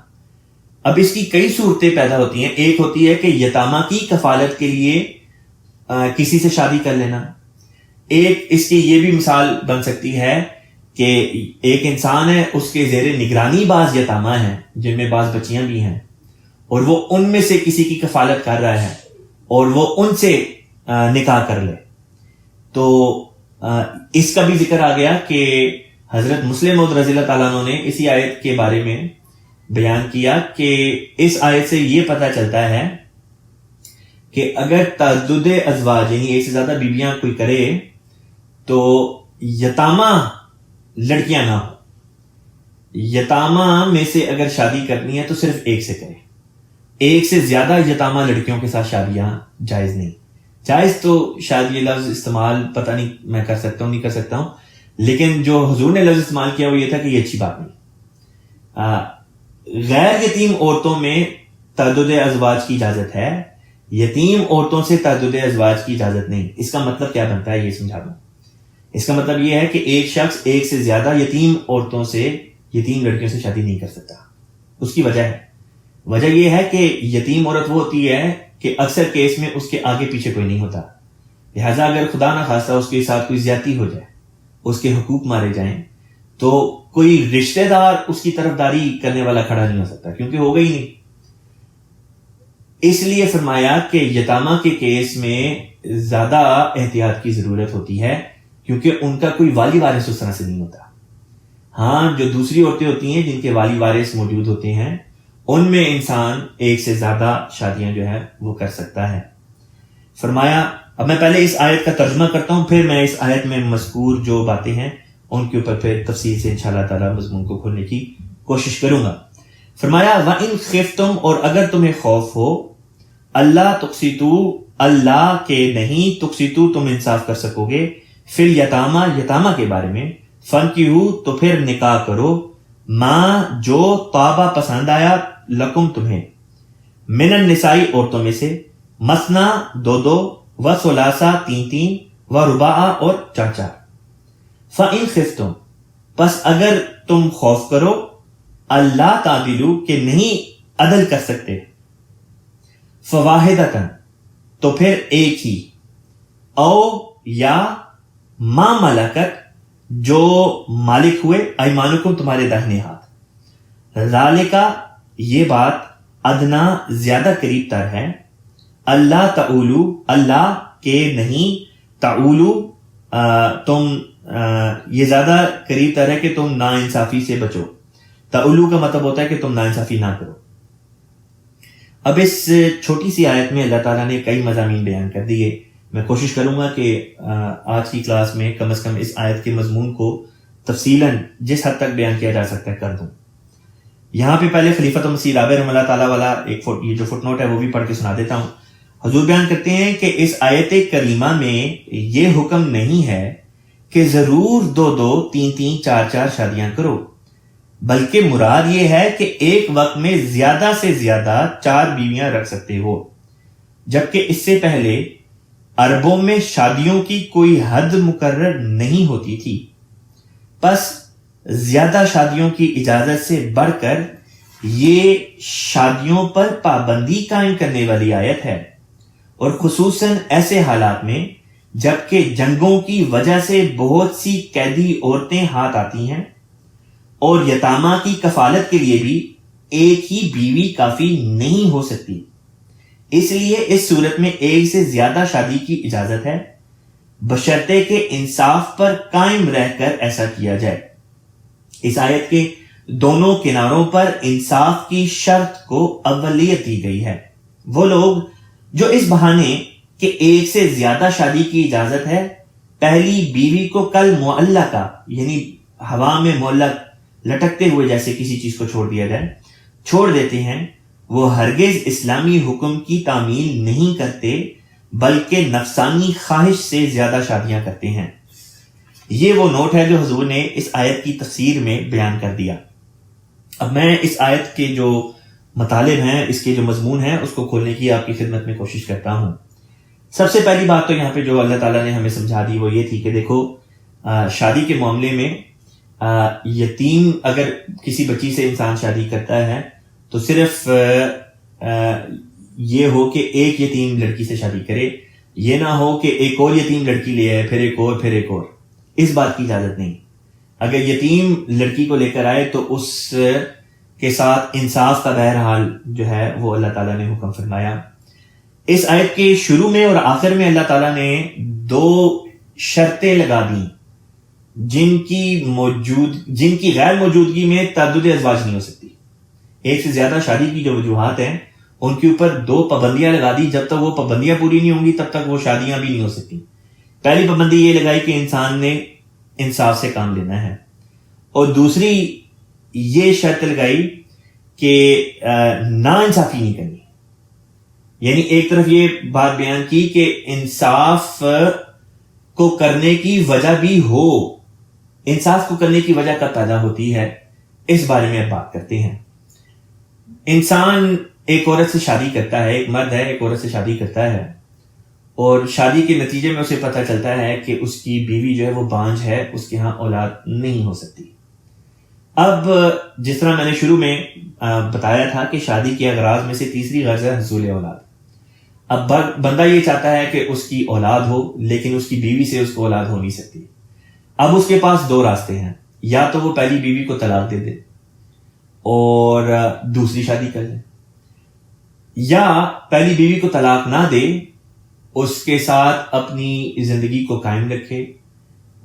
اب اس کی کئی صورتیں پیدا ہوتی ہیں. ایک ہوتی ہے کہ یتامہ کی کفالت کے لیے کسی سے شادی کر لینا. ایک اس کی یہ بھی مثال بن سکتی ہے کہ ایک انسان ہے، اس کے زیر نگرانی بعض یتامہ ہیں جن میں بعض بچیاں بھی ہیں، اور وہ ان میں سے کسی کی کفالت کر رہا ہے اور وہ ان سے نکاح کر لے. تو اس کا بھی ذکر آ گیا کہ حضرت مسلم موعود رضی اللہ تعالیٰ عنہ نے اسی آیت کے بارے میں بیان کیا کہ اس آیت سے یہ پتہ چلتا ہے کہ اگر تعدد ازواج یعنی ایک سے زیادہ بیویاں کوئی کرے تو یتامہ لڑکیاں نہ ہو. یتامہ میں سے اگر شادی کرنی ہے تو صرف ایک سے کرے. ایک سے زیادہ یتامہ لڑکیوں کے ساتھ شادیاں جائز نہیں. جائز تو شاید یہ لفظ استعمال پتہ نہیں میں کر سکتا ہوں نہیں کر سکتا ہوں، لیکن جو حضور نے لفظ استعمال کیا وہ یہ تھا کہ یہ اچھی بات نہیں. غیر یتیم عورتوں میں تعدد ازواج کی اجازت ہے، یتیم عورتوں سے تعدد ازواج کی اجازت نہیں. اس کا مطلب کیا بنتا ہے یہ سمجھا دوں. اس کا مطلب یہ ہے کہ ایک شخص ایک سے زیادہ یتیم عورتوں سے، یتیم لڑکیوں سے شادی نہیں کر سکتا. اس کی وجہ یہ ہے کہ یتیم عورت وہ ہوتی ہے کہ اکثر کیس میں اس کے آگے پیچھے کوئی نہیں ہوتا، لہٰذا اگر خدا نہ خواستہ اس کے ساتھ کوئی زیادتی ہو جائے، اس کے حقوق مارے جائیں، تو کوئی رشتہ دار اس کی طرفداری کرنے والا کھڑا نہیں ہو سکتا کیونکہ ہوگا ہی نہیں. اس لیے فرمایا کہ یتامہ کے کیس میں زیادہ احتیاط کی ضرورت ہوتی ہے کیونکہ ان کا کوئی والی وارث اس طرح سے نہیں ہوتا. ہاں جو دوسری عورتیں ہوتی ہیں جن کے والی وارث موجود ہوتے ہیں ان میں انسان ایک سے زیادہ شادیاں جو ہے وہ کر سکتا ہے. فرمایا، اب میں پہلے اس آیت کا ترجمہ کرتا ہوں، پھر میں اس آیت میں مذکور جو باتیں ہیں ان کے اوپر پھر تفصیل سے انشاءاللہ تعالی مضمون کو کھولنے کی کوشش کروں گا. فرمایا وَإِنْ خِفْتُمْ، اور اگر تمہیں خوف ہو، اللہ تقسطوا، اللہ کے نہیں، تقسطوا تم انصاف کر سکو گے، فی الیتامہ، یتامہ کے بارے میں، فانکحوا تو پھر نکاح کرو، ما جو طابہ پسند آیا، لکم تمہیں، من النساء عورتوں میں سے، مثنا دو دو، و ثلاثہ تین تین، و رباع اور چار چار. فَإِنْ خِفْتُمْ پس اگر تم خوف کرو، اللہ تعدلوا کہ نہیں عدل کر سکتے، فواحدۃ تو پھر ایک ہی، او یا ما ملکت جو مالک ہوئے، ایمانکم تمہارے داہنے ہاتھ، ذالکا یہ بات، ادنا زیادہ قریب تر ہے، اللہ تعولو اللہ کے نہیں، تعولو تم یہ زیادہ قریب تر ہے کہ تم نا انصافی سے بچو. تعولو کا مطلب ہوتا ہے کہ تم نا انصافی نہ کرو. اب اس چھوٹی سی آیت میں اللہ تعالیٰ نے کئی مضامین بیان کر دیے. میں کوشش کروں گا کہ آج کی کلاس میں کم از کم اس آیت کے مضمون کو تفصیلاً جس حد تک بیان کیا جا سکتا ہے کر دوں. یہاں پہ پہلے خلیفۃ مسیح رابع رحمہ اللہ تعالیٰ والا ایک یہ جو فٹ نوٹ ہے وہ بھی پڑھ کے سنا دیتا ہوں. حضور بیان کرتے ہیں کہ اس آیت کریمہ میں یہ حکم نہیں ہے کہ ضرور دو دو تین تین چار چار شادیاں کرو، بلکہ مراد یہ ہے کہ ایک وقت میں زیادہ سے زیادہ 4 بیویاں رکھ سکتے ہو، جبکہ اس سے پہلے عربوں میں شادیوں کی کوئی حد مقرر نہیں ہوتی تھی. پس زیادہ شادیوں کی اجازت سے بڑھ کر یہ شادیوں پر پابندی قائم کرنے والی آیت ہے، اور خصوصاً ایسے حالات میں جبکہ جنگوں کی وجہ سے بہت سی قیدی عورتیں ہاتھ آتی ہیں اور یتامہ کی کفالت کے لیے بھی ایک ہی بیوی کافی نہیں ہو سکتی. اس لیے اس صورت میں ایک سے زیادہ شادی کی اجازت ہے، بشرطے کہ انصاف پر قائم رہ کر ایسا کیا جائے. اس آیت کے دونوں کناروں پر انصاف کی شرط کو اولیت دی گئی ہے. وہ لوگ جو اس بہانے کہ ایک سے زیادہ شادی کی اجازت ہے، پہلی بیوی کو کل معلقہ یعنی ہوا میں معلق لٹکتے ہوئے جیسے کسی چیز کو چھوڑ دیا جائے چھوڑ دیتے ہیں، وہ ہرگز اسلامی حکم کی تعمیل نہیں کرتے، بلکہ نفسانی خواہش سے زیادہ شادیاں کرتے ہیں۔ یہ وہ نوٹ ہے جو حضور نے اس آیت کی تفسیر میں بیان کر دیا۔ اب میں اس آیت کے جو مطالب ہیں، اس کے جو مضمون ہیں، اس کو کھولنے کی آپ کی خدمت میں کوشش کرتا ہوں۔ سب سے پہلی بات تو یہاں پہ جو اللہ تعالیٰ نے ہمیں سمجھا دی وہ یہ تھی کہ دیکھو، شادی کے معاملے میں یتیم اگر کسی بچی سے انسان شادی کرتا ہے تو صرف یہ ہو کہ ایک یتیم لڑکی سے شادی کرے، یہ نہ ہو کہ ایک اور یتیم لڑکی لے آئے، پھر ایک اور، پھر ایک اور۔ اس بات کی اجازت نہیں۔ اگر یتیم لڑکی کو لے کر آئے تو اس کے ساتھ انصاف کا بہرحال جو ہے وہ اللہ تعالیٰ نے حکم فرمایا۔ اس آیت کے شروع میں اور آخر میں اللہ تعالیٰ نے 2 شرطیں لگا دیں جن کی غیر موجودگی میں تعدد ازواج نہیں ہو سکتی۔ ایک سے زیادہ شادی کی جو وجوہات ہیں ان کے اوپر 2 پابندیاں لگا دی، جب تک وہ پابندیاں پوری نہیں ہوں گی تب تک وہ شادیاں بھی نہیں ہو سکتی۔ پہلی پابندی یہ لگائی کہ انسان نے انصاف سے کام لینا ہے، اور دوسری یہ شرط لگائی کہ نا انصافی نہیں کرنی۔ یعنی ایک طرف یہ بات بیان کی کہ انصاف کو کرنے کی وجہ بھی ہو، انصاف کو کرنے کی وجہ کب پیدا ہوتی ہے، اس بارے میں اب بات کرتے ہیں۔ انسان ایک عورت سے شادی کرتا ہے، ایک مرد ہے ایک عورت سے شادی کرتا ہے، اور شادی کے نتیجے میں اسے پتہ چلتا ہے کہ اس کی بیوی جو ہے وہ بانجھ ہے، اس کے ہاں اولاد نہیں ہو سکتی۔ اب جس طرح میں نے شروع میں بتایا تھا کہ شادی کے اغراض میں سے تیسری غرض ہے حصول اولاد۔ اب بندہ یہ چاہتا ہے کہ اس کی اولاد ہو، لیکن اس کی بیوی سے اس کو اولاد ہو نہیں سکتی۔ اب اس کے پاس 2 راستے ہیں، یا تو وہ پہلی بیوی کو طلاق دے دے اور دوسری شادی کر لے، یا پہلی بیوی کو طلاق نہ دے، اس کے ساتھ اپنی زندگی کو قائم رکھے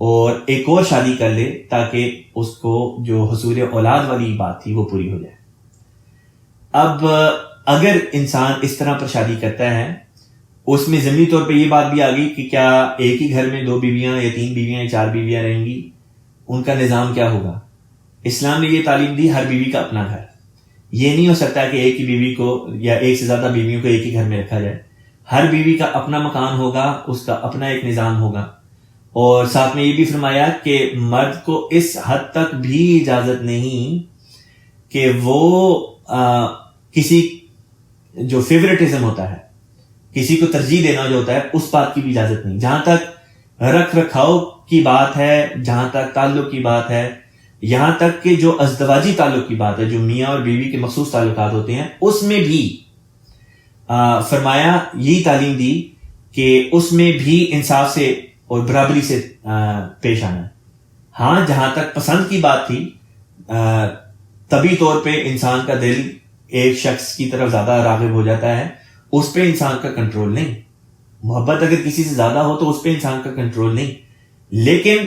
اور ایک اور شادی کر لے تاکہ اس کو جو حصول اولاد والی بات تھی وہ پوری ہو جائے۔ اب اگر انسان اس طرح پر شادی کرتا ہے، اس میں ضمنی طور پہ یہ بات بھی آ گئی کہ کیا ایک ہی گھر میں 2 بیویاں یا 3 بیویاں یا 4 بیویاں رہیں گی، ان کا نظام کیا ہوگا؟ اسلام نے یہ تعلیم دی ہر بیوی کا اپنا گھر۔ یہ نہیں ہو سکتا کہ ایک ہی بیوی کو یا ایک سے زیادہ بیویوں کو ایک ہی گھر میں رکھا جائے۔ ہر بیوی کا اپنا مکان ہوگا، اس کا اپنا ایک نظام ہوگا، اور ساتھ میں یہ بھی فرمایا کہ مرد کو اس حد تک بھی اجازت نہیں کہ وہ کسی جو فیورٹزم ہوتا ہے، کسی کو ترجیح دینا جو ہوتا ہے، اس بات کی بھی اجازت نہیں۔ جہاں تک رکھ رکھاؤ کی بات ہے، جہاں تک تعلق کی بات ہے، یہاں تک کہ جو ازدواجی تعلق کی بات ہے، جو میاں اور بیوی کے مخصوص تعلقات ہوتے ہیں، اس میں بھی فرمایا، یہی تعلیم دی کہ اس میں بھی انصاف سے اور برابری سے پیش آنا ہے۔ ہاں جہاں تک پسند کی بات تھی، طبی طور پہ انسان کا دل ایک شخص کی طرف زیادہ راغب ہو جاتا ہے، اس پہ انسان کا کنٹرول نہیں۔ محبت اگر کسی سے زیادہ ہو تو اس پہ انسان کا کنٹرول نہیں، لیکن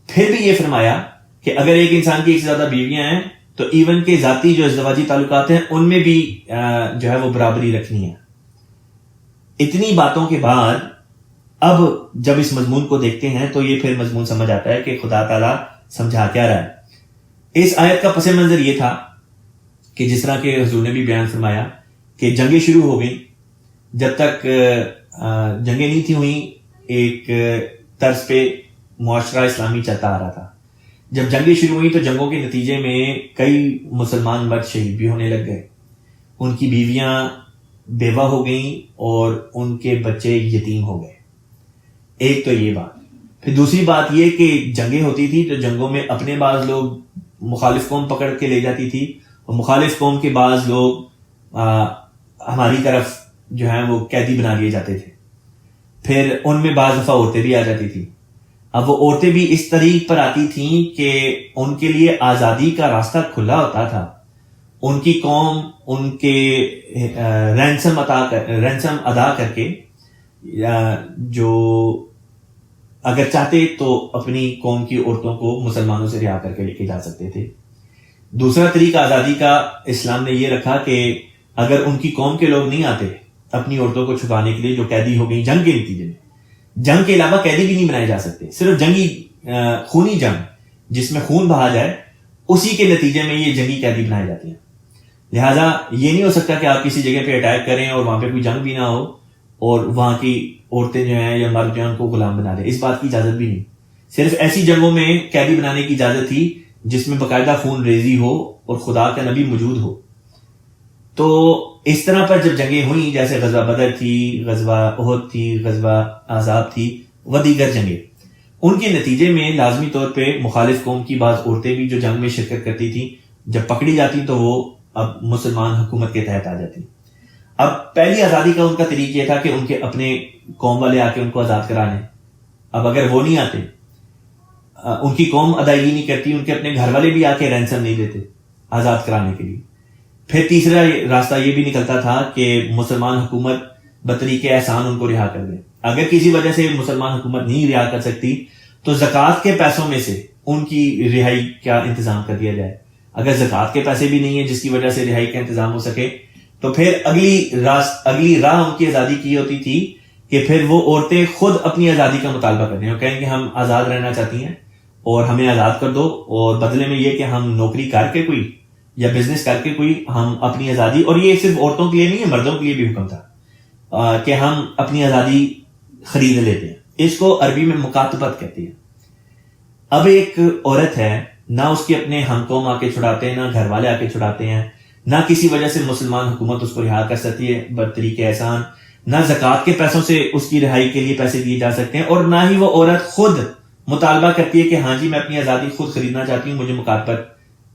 پھر بھی یہ فرمایا کہ اگر ایک انسان کی ایک سے زیادہ بیویاں ہیں تو ایون کے ذاتی جو ازدواجی تعلقات ہیں ان میں بھی جو ہے وہ برابری رکھنی ہے۔ اتنی باتوں کے بعد اب جب اس مضمون کو دیکھتے ہیں تو یہ پھر مضمون سمجھ آتا ہے کہ خدا تعالیٰ سمجھا کیا رہا ہے۔ اس آیت کا پس منظر یہ تھا کہ جس طرح کہ حضور نے بھی بیان فرمایا کہ جنگیں شروع ہو گئیں، جب تک جنگیں نہیں تھی ہوئیں ایک طرز پہ معاشرہ اسلامی چلتا آ رہا تھا۔ جب جنگیں شروع ہوئی تو جنگوں کے نتیجے میں کئی مسلمان مرد شہید بھی ہونے لگ گئے، ان کی بیویاں بیوہ ہو گئیں اور ان کے بچے یتیم ہو گئے۔ ایک تو یہ بات۔ پھر دوسری بات یہ کہ جنگیں ہوتی تھی تو جنگوں میں اپنے بعض لوگ مخالف قوم پکڑ کے لے جاتی تھی، اور مخالف قوم کے بعض لوگ ہماری طرف جو ہیں وہ قیدی بنا لیے جاتے تھے۔ پھر ان میں بعض دفعہ عورتیں بھی آ جاتی تھیں۔ اب وہ عورتیں بھی اس طریق پر آتی تھیں کہ ان کے لیے آزادی کا راستہ کھلا ہوتا تھا۔ ان کی قوم ان کے رینسم ادا کر کے جو اگر چاہتے تو اپنی قوم کی عورتوں کو مسلمانوں سے رہا کر کے لے کے جا سکتے تھے۔ دوسرا طریقہ آزادی کا اسلام نے یہ رکھا کہ اگر ان کی قوم کے لوگ نہیں آتے اپنی عورتوں کو چھپانے کے لیے جو قیدی ہو گئی جنگ کے نتیجے میں، جنگ کے علاوہ قیدی بھی نہیں بنائے جا سکتے، صرف جنگی خونی جنگ جس میں خون بہا جائے اسی کے نتیجے میں یہ جنگی قیدی بنائے جاتے ہیں۔ لہٰذا یہ نہیں ہو سکتا کہ آپ کسی جگہ پہ اٹیک کریں اور وہاں پہ کوئی جنگ بھی نہ ہو اور وہاں کی عورتیں جو ہیں یا مرد جو ہیں ان کو غلام بنا دیں. اس بات کی اجازت بھی نہیں. صرف ایسی جنگوں میں قیدی بنانے کی اجازت تھی جس میں باقاعدہ خون ریزی ہو اور خدا کا نبی موجود ہو. تو اس طرح پر جب جنگیں ہوئیں، جیسے غزوہ بدر تھی، غزوہ احد تھی، غزوہ احزاب تھی و دیگر جنگیں، ان کے نتیجے میں لازمی طور پہ مخالف قوم کی بعض عورتیں بھی جو جنگ میں شرکت کرتی تھیں، جب پکڑی جاتی تو وہ اب مسلمان حکومت کے تحت آ جاتی. اب پہلی آزادی کا ان کا طریقہ یہ تھا کہ ان کے اپنے قوم والے آ کے ان کو آزاد کرا لیں. اب اگر وہ نہیں آتے، ان کی قوم ادائیگی نہیں کرتی، ان کے اپنے گھر والے بھی آ کے رینسم نہیں دیتے آزاد کرانے کے لیے. پھر تیسرا راستہ یہ بھی نکلتا تھا کہ مسلمان حکومت بطریق احسان ان کو رہا کر دے. اگر کسی وجہ سے مسلمان حکومت نہیں رہا کر سکتی تو زکوٰۃ کے پیسوں میں سے ان کی رہائی کا انتظام کر دیا جائے. اگر زکوٰۃ کے پیسے بھی نہیں ہیں جس کی وجہ سے رہائی کا انتظام ہو سکے تو پھر اگلی راہ ان کی آزادی کی ہوتی تھی کہ پھر وہ عورتیں خود اپنی آزادی کا مطالبہ کریں اور کہیں کہ ہم آزاد رہنا چاہتی ہیں اور ہمیں آزاد کر دو، اور بدلے میں یہ کہ ہم نوکری کر کے کوئی یا بزنس کر کے کوئی ہم اپنی آزادی، اور یہ صرف عورتوں کے لیے نہیں ہے، مردوں کے لیے بھی حکم تھا کہ ہم اپنی آزادی خرید لیتے ہیں. اس کو عربی میں مکاتبت کہتے ہیں. اب ایک عورت ہے، نہ اس کے اپنے ہم قوم آ کے چھڑاتے ہیں، نہ گھر والے آ کے چھڑاتے ہیں، نہ کسی وجہ سے مسلمان حکومت اس کو رہا کر سکتی ہے بطریق احسان، نہ زکوٰۃ کے پیسوں سے اس کی رہائی کے لیے پیسے دیے جا سکتے ہیں، اور نہ ہی وہ عورت خود مطالبہ کرتی ہے کہ ہاں جی میں اپنی آزادی خود خریدنا چاہتی ہوں، مجھے مکاتبت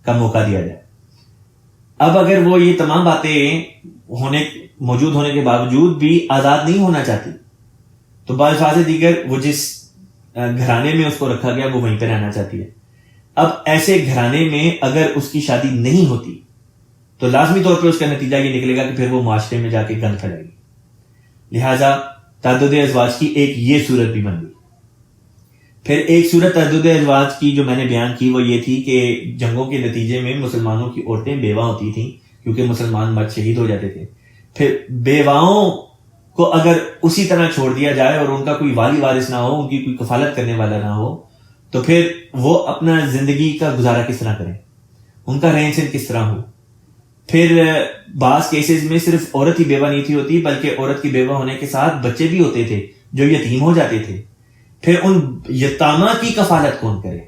کا موقع دیا جائے. اب اگر وہ یہ تمام باتیں موجود ہونے کے باوجود بھی آزاد نہیں ہونا چاہتی تو بالفاظ دیگر وہ جس گھرانے میں اس کو رکھا گیا وہ وہیں پہ رہنا چاہتی ہے. اب ایسے گھرانے میں اگر اس کی شادی نہیں ہوتی تو لازمی طور پہ اس کا نتیجہ یہ نکلے گا کہ پھر وہ معاشرے میں جا کے گند پھیلائے گی. لہٰذا تعدد ازواج کی ایک یہ صورت بھی بن گئی. پھر ایک صورت تعدد ازواج کی جو میں نے بیان کی وہ یہ تھی کہ جنگوں کے نتیجے میں مسلمانوں کی عورتیں بیوہ ہوتی تھیں کیونکہ مسلمان مرد شہید ہو جاتے تھے. پھر بیواؤں کو اگر اسی طرح چھوڑ دیا جائے اور ان کا کوئی والی وارث نہ ہو، ان کی کوئی کفالت کرنے والا نہ ہو، تو پھر وہ اپنا زندگی کا گزارا کس طرح کریں، ان کا رہن سہن کس طرح ہو. پھر بعض کیسز میں صرف عورت ہی بیوہ نہیں تھی ہوتی بلکہ عورت کی بیوہ ہونے کے ساتھ بچے بھی ہوتے تھے جو یتیم ہو جاتے تھے. پھر ان یتامہ کی کفالت کون کرے؟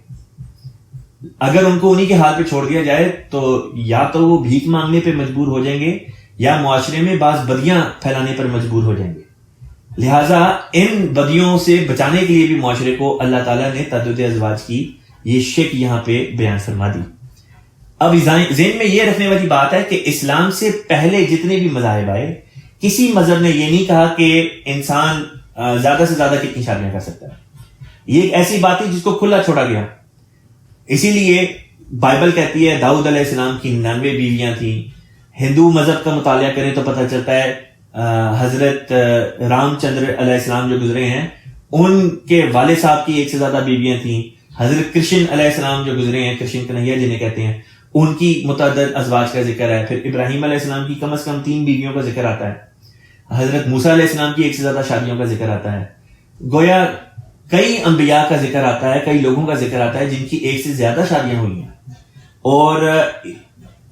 اگر ان کو انہی کے حال پہ چھوڑ دیا جائے تو یا تو وہ بھیک مانگنے پہ مجبور ہو جائیں گے یا معاشرے میں بعض بدیاں پھیلانے پر مجبور ہو جائیں گے. لہٰذا ان بدیوں سے بچانے کے لیے بھی معاشرے کو اللہ تعالیٰ نے تعدد ازواج کی یہ شک یہاں پہ بیان فرما دی. اب ذہن میں یہ رکھنے والی بات ہے کہ اسلام سے پہلے جتنے بھی مذاہب آئے، کسی مذہب نے یہ نہیں کہا کہ انسان زیادہ سے زیادہ کتنی شادیاں کر سکتا ہے. یہ ایک ایسی بات ہے جس کو کھلا چھوڑا گیا. اسی لیے بائبل کہتی ہے داؤد علیہ السلام کی 99 بیویاں تھیں. ہندو مذہب کا مطالعہ کریں تو پتہ چلتا ہے حضرت رام چندر علیہ السلام جو گزرے ہیں ان کے والد صاحب کی 1 سے زیادہ بیویاں تھیں. حضرت کرشن علیہ السلام جو گزرے ہیں، کرشن کنہیا جنہیں کہتے ہیں، ان کی متعدد ازواج کا ذکر ہے. پھر ابراہیم علیہ السلام کی کم از کم 3 بیویوں کا ذکر آتا ہے. حضرت موسیٰ علیہ السلام کی 1 سے زیادہ شادیوں کا ذکر آتا ہے. گویا کئی انبیاء کا ذکر آتا ہے، کئی لوگوں کا ذکر آتا ہے جن کی 1 سے زیادہ شادیاں ہوئی ہیں. اور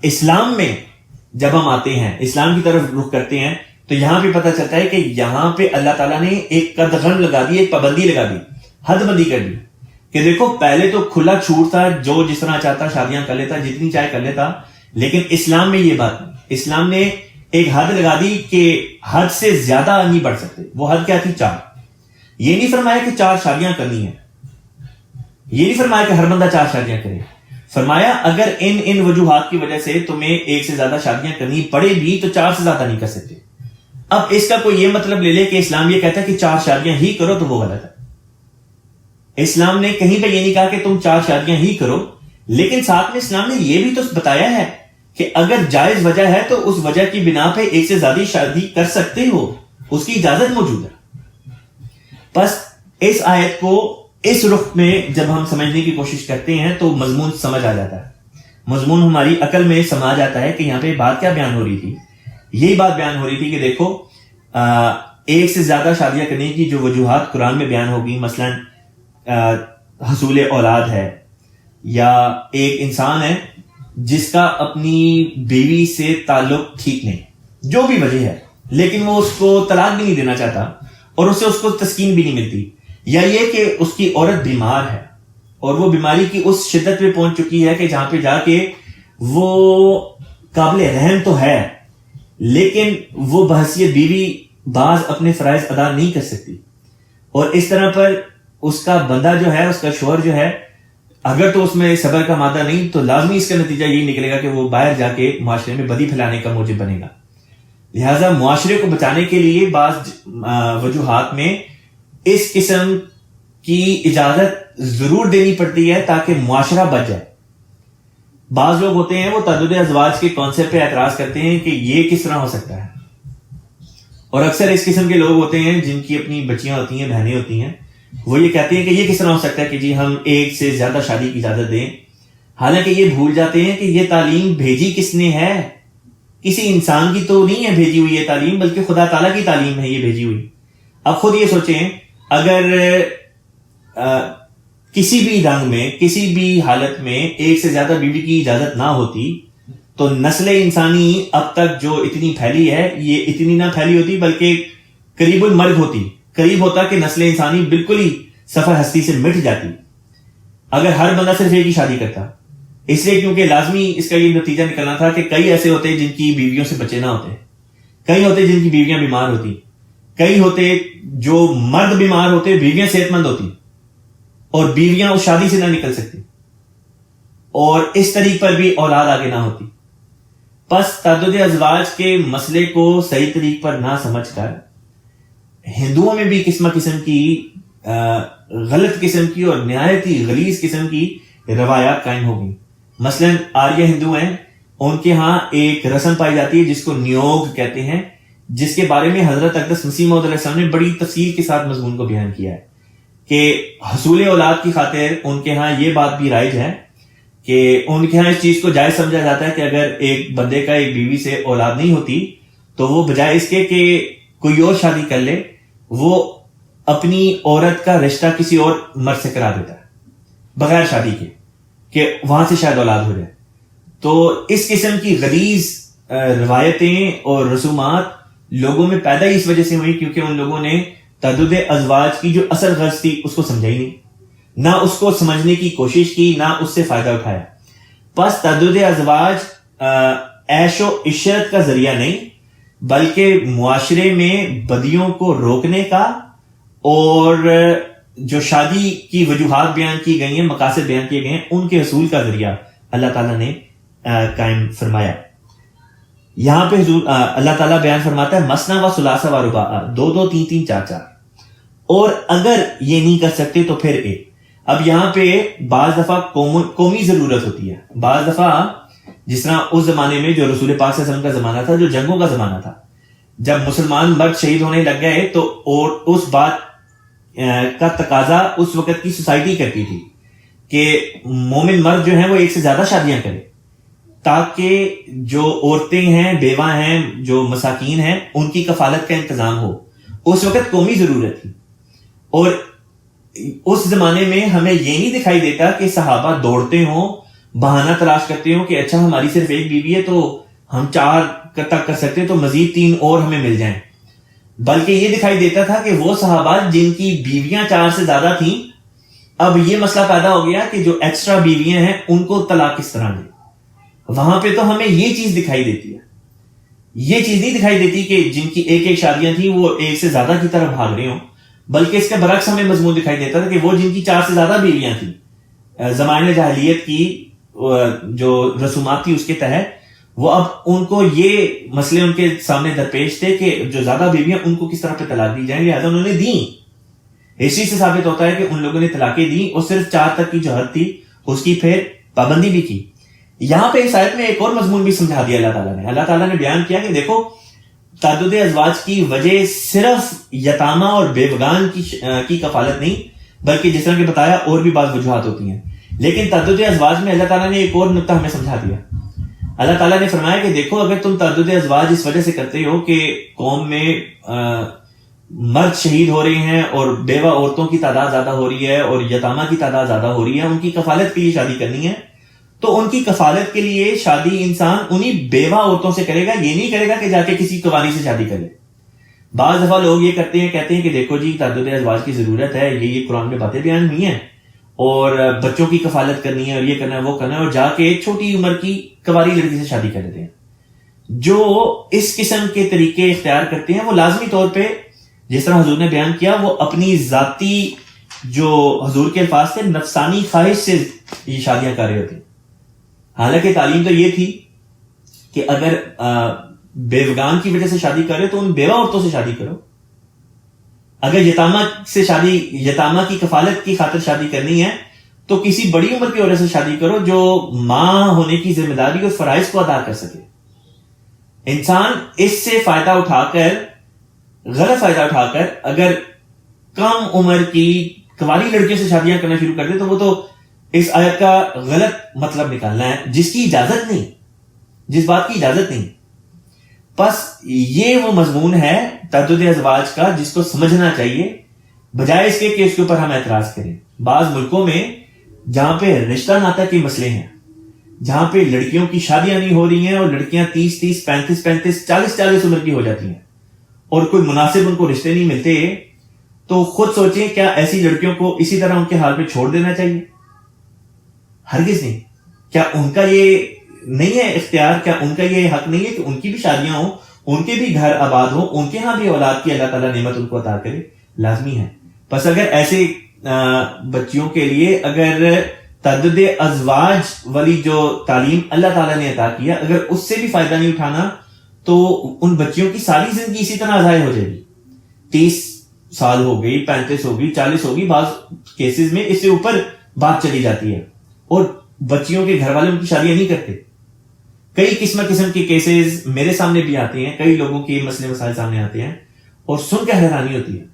اسلام میں جب ہم آتے ہیں، اسلام کی طرف رخ کرتے ہیں، تو یہاں پہ پتہ چلتا ہے کہ یہاں پہ اللہ تعالیٰ نے ایک قدغن لگا دی، ایک پابندی لگا دی، حد بندی کر دی کہ دیکھو پہلے تو کھلا چھوٹ تھا، جو جس طرح چاہتا شادیاں کر لیتا، جتنی چاہے کر لیتا. لیکن اسلام میں یہ بات نہیں. اسلام نے ایک حد لگا دی کہ حد سے زیادہ نہیں بڑھ سکتے. وہ حد کیا تھی؟ 4. یہ نہیں فرمایا کہ 4 شادیاں کرنی ہیں، یہ نہیں فرمایا کہ ہر بندہ 4 شادیاں کرے. فرمایا اگر ان وجوہات کی وجہ سے تمہیں 1 سے زیادہ شادیاں کرنی پڑے بھی تو 4 سے زیادہ نہیں کر سکتے. اب اس کا کوئی یہ مطلب لے لے کہ اسلام یہ کہتا ہے کہ 4 شادیاں ہی کرو تو وہ غلط ہے. اسلام نے کہیں پہ یہ نہیں کہا کہ تم 4 شادیاں ہی کرو، لیکن ساتھ میں اسلام نے یہ بھی تو بتایا ہے کہ اگر جائز وجہ ہے تو اس وجہ کی بنا پہ 1 سے زیادہ شادی کر سکتے ہو، اس کی اجازت موجود ہے. بس اس آیت کو اس رخ میں جب ہم سمجھنے کی کوشش کرتے ہیں تو مضمون سمجھ آ جاتا ہے. مضمون ہماری عقل میں سما جاتا ہے کہ یہاں پہ بات کیا بیان ہو رہی تھی. یہی بات بیان ہو رہی تھی کہ دیکھو 1 سے زیادہ شادیاں کرنے کی جو وجوہات قرآن میں بیان ہوگی، مثلا حصول اولاد ہے، یا ایک انسان ہے جس کا اپنی بیوی سے تعلق ٹھیک نہیں، جو بھی وجہ ہے، لیکن وہ اس کو طلاق بھی نہیں دینا چاہتا اور اسے اس کو تسکین بھی نہیں ملتی، یا یہ کہ اس کی عورت بیمار ہے اور وہ بیماری کی اس شدت پہ پہنچ چکی ہے کہ جہاں پہ جا کے وہ قابل رحم تو ہے لیکن وہ بحیثیت بیوی بعض اپنے فرائض ادا نہیں کر سکتی، اور اس طرح پر اس کا بندہ جو ہے، اس کا شوہر جو ہے، اگر تو اس میں صبر کا مادہ نہیں تو لازمی اس کا نتیجہ یہی نکلے گا کہ وہ باہر جا کے معاشرے میں بدی پھیلانے کا موجب بنے گا۔ لہٰذا معاشرے کو بچانے کے لیے بعض وجوہات میں اس قسم کی اجازت ضرور دینی پڑتی ہے تاکہ معاشرہ بچ جائے۔ بعض لوگ ہوتے ہیں وہ تعدد ازواج کے کانسیپٹ پہ اعتراض کرتے ہیں کہ یہ کس طرح ہو سکتا ہے، اور اکثر اس قسم کے لوگ ہوتے ہیں جن کی اپنی بچیاں ہوتی ہیں، بہنیں ہوتی ہیں، وہ یہ کہتے ہیں کہ یہ کس طرح ہو سکتا ہے کہ جی ہم ایک سے زیادہ شادی کی اجازت دیں، حالانکہ یہ بھول جاتے ہیں کہ یہ تعلیم بھیجی کس نے ہے، کسی انسان کی تو نہیں ہے بھیجی ہوئی یہ تعلیم، بلکہ خدا تعالیٰ کی تعلیم ہے یہ بھیجی ہوئی۔ اب خود یہ سوچیں، اگر کسی بھی رنگ میں، کسی بھی حالت میں ایک سے زیادہ بیوی کی اجازت نہ ہوتی تو نسل انسانی اب تک جو اتنی پھیلی ہے یہ اتنی نہ پھیلی ہوتی، بلکہ قریب المرگ ہوتی، قریب ہوتا کہ نسل انسانی بالکل ہی سفر ہستی سے مٹ جاتی اگر ہر بندہ صرف ایک ہی شادی کرتا۔ اس لیے کیونکہ لازمی اس کا یہ نتیجہ نکلنا تھا کہ کئی ایسے ہوتے جن کی بیویوں سے بچے نہ ہوتے، کئی ہوتے جن کی بیویاں بیمار ہوتی، کئی ہوتے جو مرد بیمار ہوتے، بیویاں صحت مند ہوتی اور بیویاں اس شادی سے نہ نکل سکتی، اور اس طریق پر بھی اولاد آگے نہ ہوتی۔ پس تعدد ازواج کے مسئلے کو صحیح طریق پر نہ سمجھ کر ہندوؤں میں بھی قسم قسم کی غلط قسم کی اور نہایت ہی غلیظ قسم کی روایات قائم ہو گئی۔ مثلا آریہ ہندو ہیں، ان کے ہاں ایک رسم پائی جاتی ہے جس کو نیوگ کہتے ہیں، جس کے بارے میں حضرت اقدس مسیح موعود علیہ السلام نے بڑی تفصیل کے ساتھ مضمون کو بیان کیا ہے کہ حصول اولاد کی خاطر ان کے ہاں یہ بات بھی رائج ہے کہ ان کے ہاں اس چیز کو جائز سمجھا جاتا ہے کہ اگر ایک بندے کا ایک بیوی سے اولاد نہیں ہوتی تو وہ بجائے اس کے کہ کوئی اور شادی کر لے، وہ اپنی عورت کا رشتہ کسی اور مرد سے کرا دیتا ہے بغیر شادی کے کہ وہاں سے شاید اولاد ہو جائے۔ تو اس قسم کی غلیظ روایتیں اور رسومات لوگوں میں پیدا ہی اس وجہ سے ہوئی کیونکہ ان لوگوں نے تعدد ازواج کی جو اصل غرض تھی اس کو سمجھا ہی نہیں، نہ اس کو سمجھنے کی کوشش کی، نہ اس سے فائدہ اٹھایا۔ پس تعدد ازواج عیش و عشرت کا ذریعہ نہیں بلکہ معاشرے میں بدیوں کو روکنے کا اور جو شادی کی وجوہات بیان کی گئی ہیں، مقاصد بیان کیے گئے ہیں، ان کے حصول کا ذریعہ اللہ تعالیٰ نے قائم فرمایا۔ یہاں پہ حضور اللہ تعالیٰ بیان فرماتا ہے مثنیٰ و ثلاثہ و رباع، دو دو تین تین چار چار، اور اگر یہ نہیں کر سکتے تو پھر ایک۔ اب یہاں پہ بعض دفعہ قومی ضرورت ہوتی ہے، بعض دفعہ جس طرح اس زمانے میں جو رسول پاک صلی اللہ علیہ وسلم کا زمانہ تھا، جو جنگوں کا زمانہ تھا، جب مسلمان مرد شہید ہونے لگ گئے تو اور اس بات کا تقاضا اس وقت کی سوسائٹی کرتی تھی کہ مومن مرد جو ہیں وہ ایک سے زیادہ شادیاں کرے تاکہ جو عورتیں ہیں، بیوہ ہیں، جو مساکین ہیں، ان کی کفالت کا انتظام ہو۔ اس وقت قومی ضرورت تھی، اور اس زمانے میں ہمیں یہ نہیں دکھائی دیتا کہ صحابہ دوڑتے ہوں، بہانہ تلاش کرتے ہوں کہ اچھا ہماری صرف ایک بیوی ہے تو ہم 4 تک کر سکتے تو مزید 3 اور ہمیں مل جائیں، بلکہ یہ دکھائی دیتا تھا کہ وہ صحابہ جن کی بیویاں 4 سے زیادہ تھیں، اب یہ مسئلہ پیدا ہو گیا کہ جو ایکسٹرا بیویاں ہیں ان کو طلاق کس طرح دیں۔ وہاں پہ تو ہمیں یہ چیز دکھائی دیتی ہے، یہ چیز نہیں دکھائی دیتی کہ جن کی ایک ایک شادیاں تھیں وہ ایک سے زیادہ کی طرف بھاگ رہے ہوں، بلکہ اس کے برعکس ہمیں مضمون دکھائی دیتا تھا کہ وہ جن کی 4 سے زیادہ بیویاں تھیں، زمانہ جاہلیت کی جو رسومات تھی اس کے تحت، وہ اب ان کو یہ مسئلے ان کے سامنے درپیش تھے کہ جو زیادہ بیویاں ان کو کس طرح پہ طلاق دی جائیں، لہٰذا انہوں نے دیں۔ اس چیز سے ثابت ہوتا ہے کہ ان لوگوں نے طلاقیں دیں اور صرف 4 تک کی جو حد تھی اس کی پھر پابندی بھی کی۔ یہاں پہ اس آیت میں ایک اور مضمون بھی سمجھا دیا اللہ تعالیٰ نے بیان کیا کہ دیکھو تعدد ازواج کی وجہ صرف یتامہ اور بیوگان کی کفالت نہیں، بلکہ جس طرح کہ بتایا اور بھی بعض وجوہات ہوتی ہیں، لیکن تعدد ازواج میں اللہ تعالیٰ نے ایک اور نقطہ ہمیں سمجھا دیا۔ اللہ تعالیٰ نے فرمایا کہ دیکھو اگر تم تعدد ازواج اس وجہ سے کرتے ہو کہ قوم میں مرد شہید ہو رہے ہیں اور بیوہ عورتوں کی تعداد زیادہ ہو رہی ہے اور یتامہ کی تعداد زیادہ ہو رہی ہے، ان کی کفالت کے لیے شادی کرنی ہے، تو ان کی کفالت کے لیے شادی انسان انہی بیوہ عورتوں سے کرے گا, یہ نہیں کرے گا کہ جا کے کسی کنواری سے شادی کرے. بعض دفعہ لوگ یہ کرتے ہیں, کہتے ہیں کہ دیکھو جی تعدد ازواج کی ضرورت ہے, یہ قرآن میں باتیں بیان ہوئی ہیں, اور بچوں کی کفالت کرنی ہے, اور یہ کرنا ہے وہ کرنا ہے, اور جا کے ایک چھوٹی عمر کی کنواری لڑکی سے شادی کر دیتے ہیں. جو اس قسم کے طریقے اختیار کرتے ہیں وہ لازمی طور پہ, جس طرح حضور نے بیان کیا, وہ اپنی ذاتی جو حضور کے الفاظ تھے نفسانی خواہش سے یہ شادیاں کر رہے ہوتے ہیں. حالانکہ تعلیم تو یہ تھی کہ اگر بیوگان کی وجہ سے شادی کرے تو ان بیوہ عورتوں سے شادی کرو. اگر یتامہ کی کفالت کی خاطر شادی کرنی ہے تو کسی بڑی عمر کی عورت سے شادی کرو جو ماں ہونے کی ذمہ داری اور فرائض کو ادا کر سکے. انسان اس سے فائدہ اٹھا کر, غلط فائدہ اٹھا کر, اگر کم عمر کی کنواری لڑکیوں سے شادیاں کرنا شروع کر دے تو وہ تو اس آیت کا غلط مطلب نکالنا ہے, جس کی اجازت نہیں, جس بات کی اجازت نہیں. بس یہ وہ مضمون ہے تعدد ازواج کا جس کو سمجھنا چاہیے, بجائے اس کے کہ اس کے اوپر ہم اعتراض کریں. بعض ملکوں میں جہاں پہ رشتہ ناطہ کے مسئلے ہیں, جہاں پہ لڑکیوں کی شادیاں نہیں ہو رہی ہیں اور لڑکیاں 30 35 40 عمر کی ہو جاتی ہیں اور کوئی مناسب ان کو رشتے نہیں ملتے, تو خود سوچیں کیا ایسی لڑکیوں کو اسی طرح ان کے حال پہ چھوڑ دینا چاہیے؟ ہرگز نہیں. کیا ان کا یہ نہیں ہے اختیار, کیا ان کا یہ حق نہیں ہے کہ ان کی بھی شادیاں ہوں, ان کے بھی گھر آباد ہوں, ان کے ہاں بھی اولاد کی اللہ تعالیٰ نعمت ان کو عطا کرے؟ لازمی ہے. بس اگر ایسے بچیوں کے لیے اگر تعدد ازواج والی جو تعلیم اللہ تعالیٰ نے عطا کیا, اگر اس سے بھی فائدہ نہیں اٹھانا تو ان بچیوں کی ساری زندگی اسی طرح ضائع ہو جائے گی. 30 سال ہو گئی, 35 ہو گئی, 40 ہو گئی, بعض کیسز میں اس سے اوپر بات چلی جاتی ہے اور بچیوں کے گھر والے ان کی شادیاں نہیں کرتے. کئی قسم کے کیسز میرے سامنے بھی آتے ہیں, کئی لوگوں کے مسئلے مسائل سامنے آتے ہیں اور سن کے حیرانی ہوتی ہے.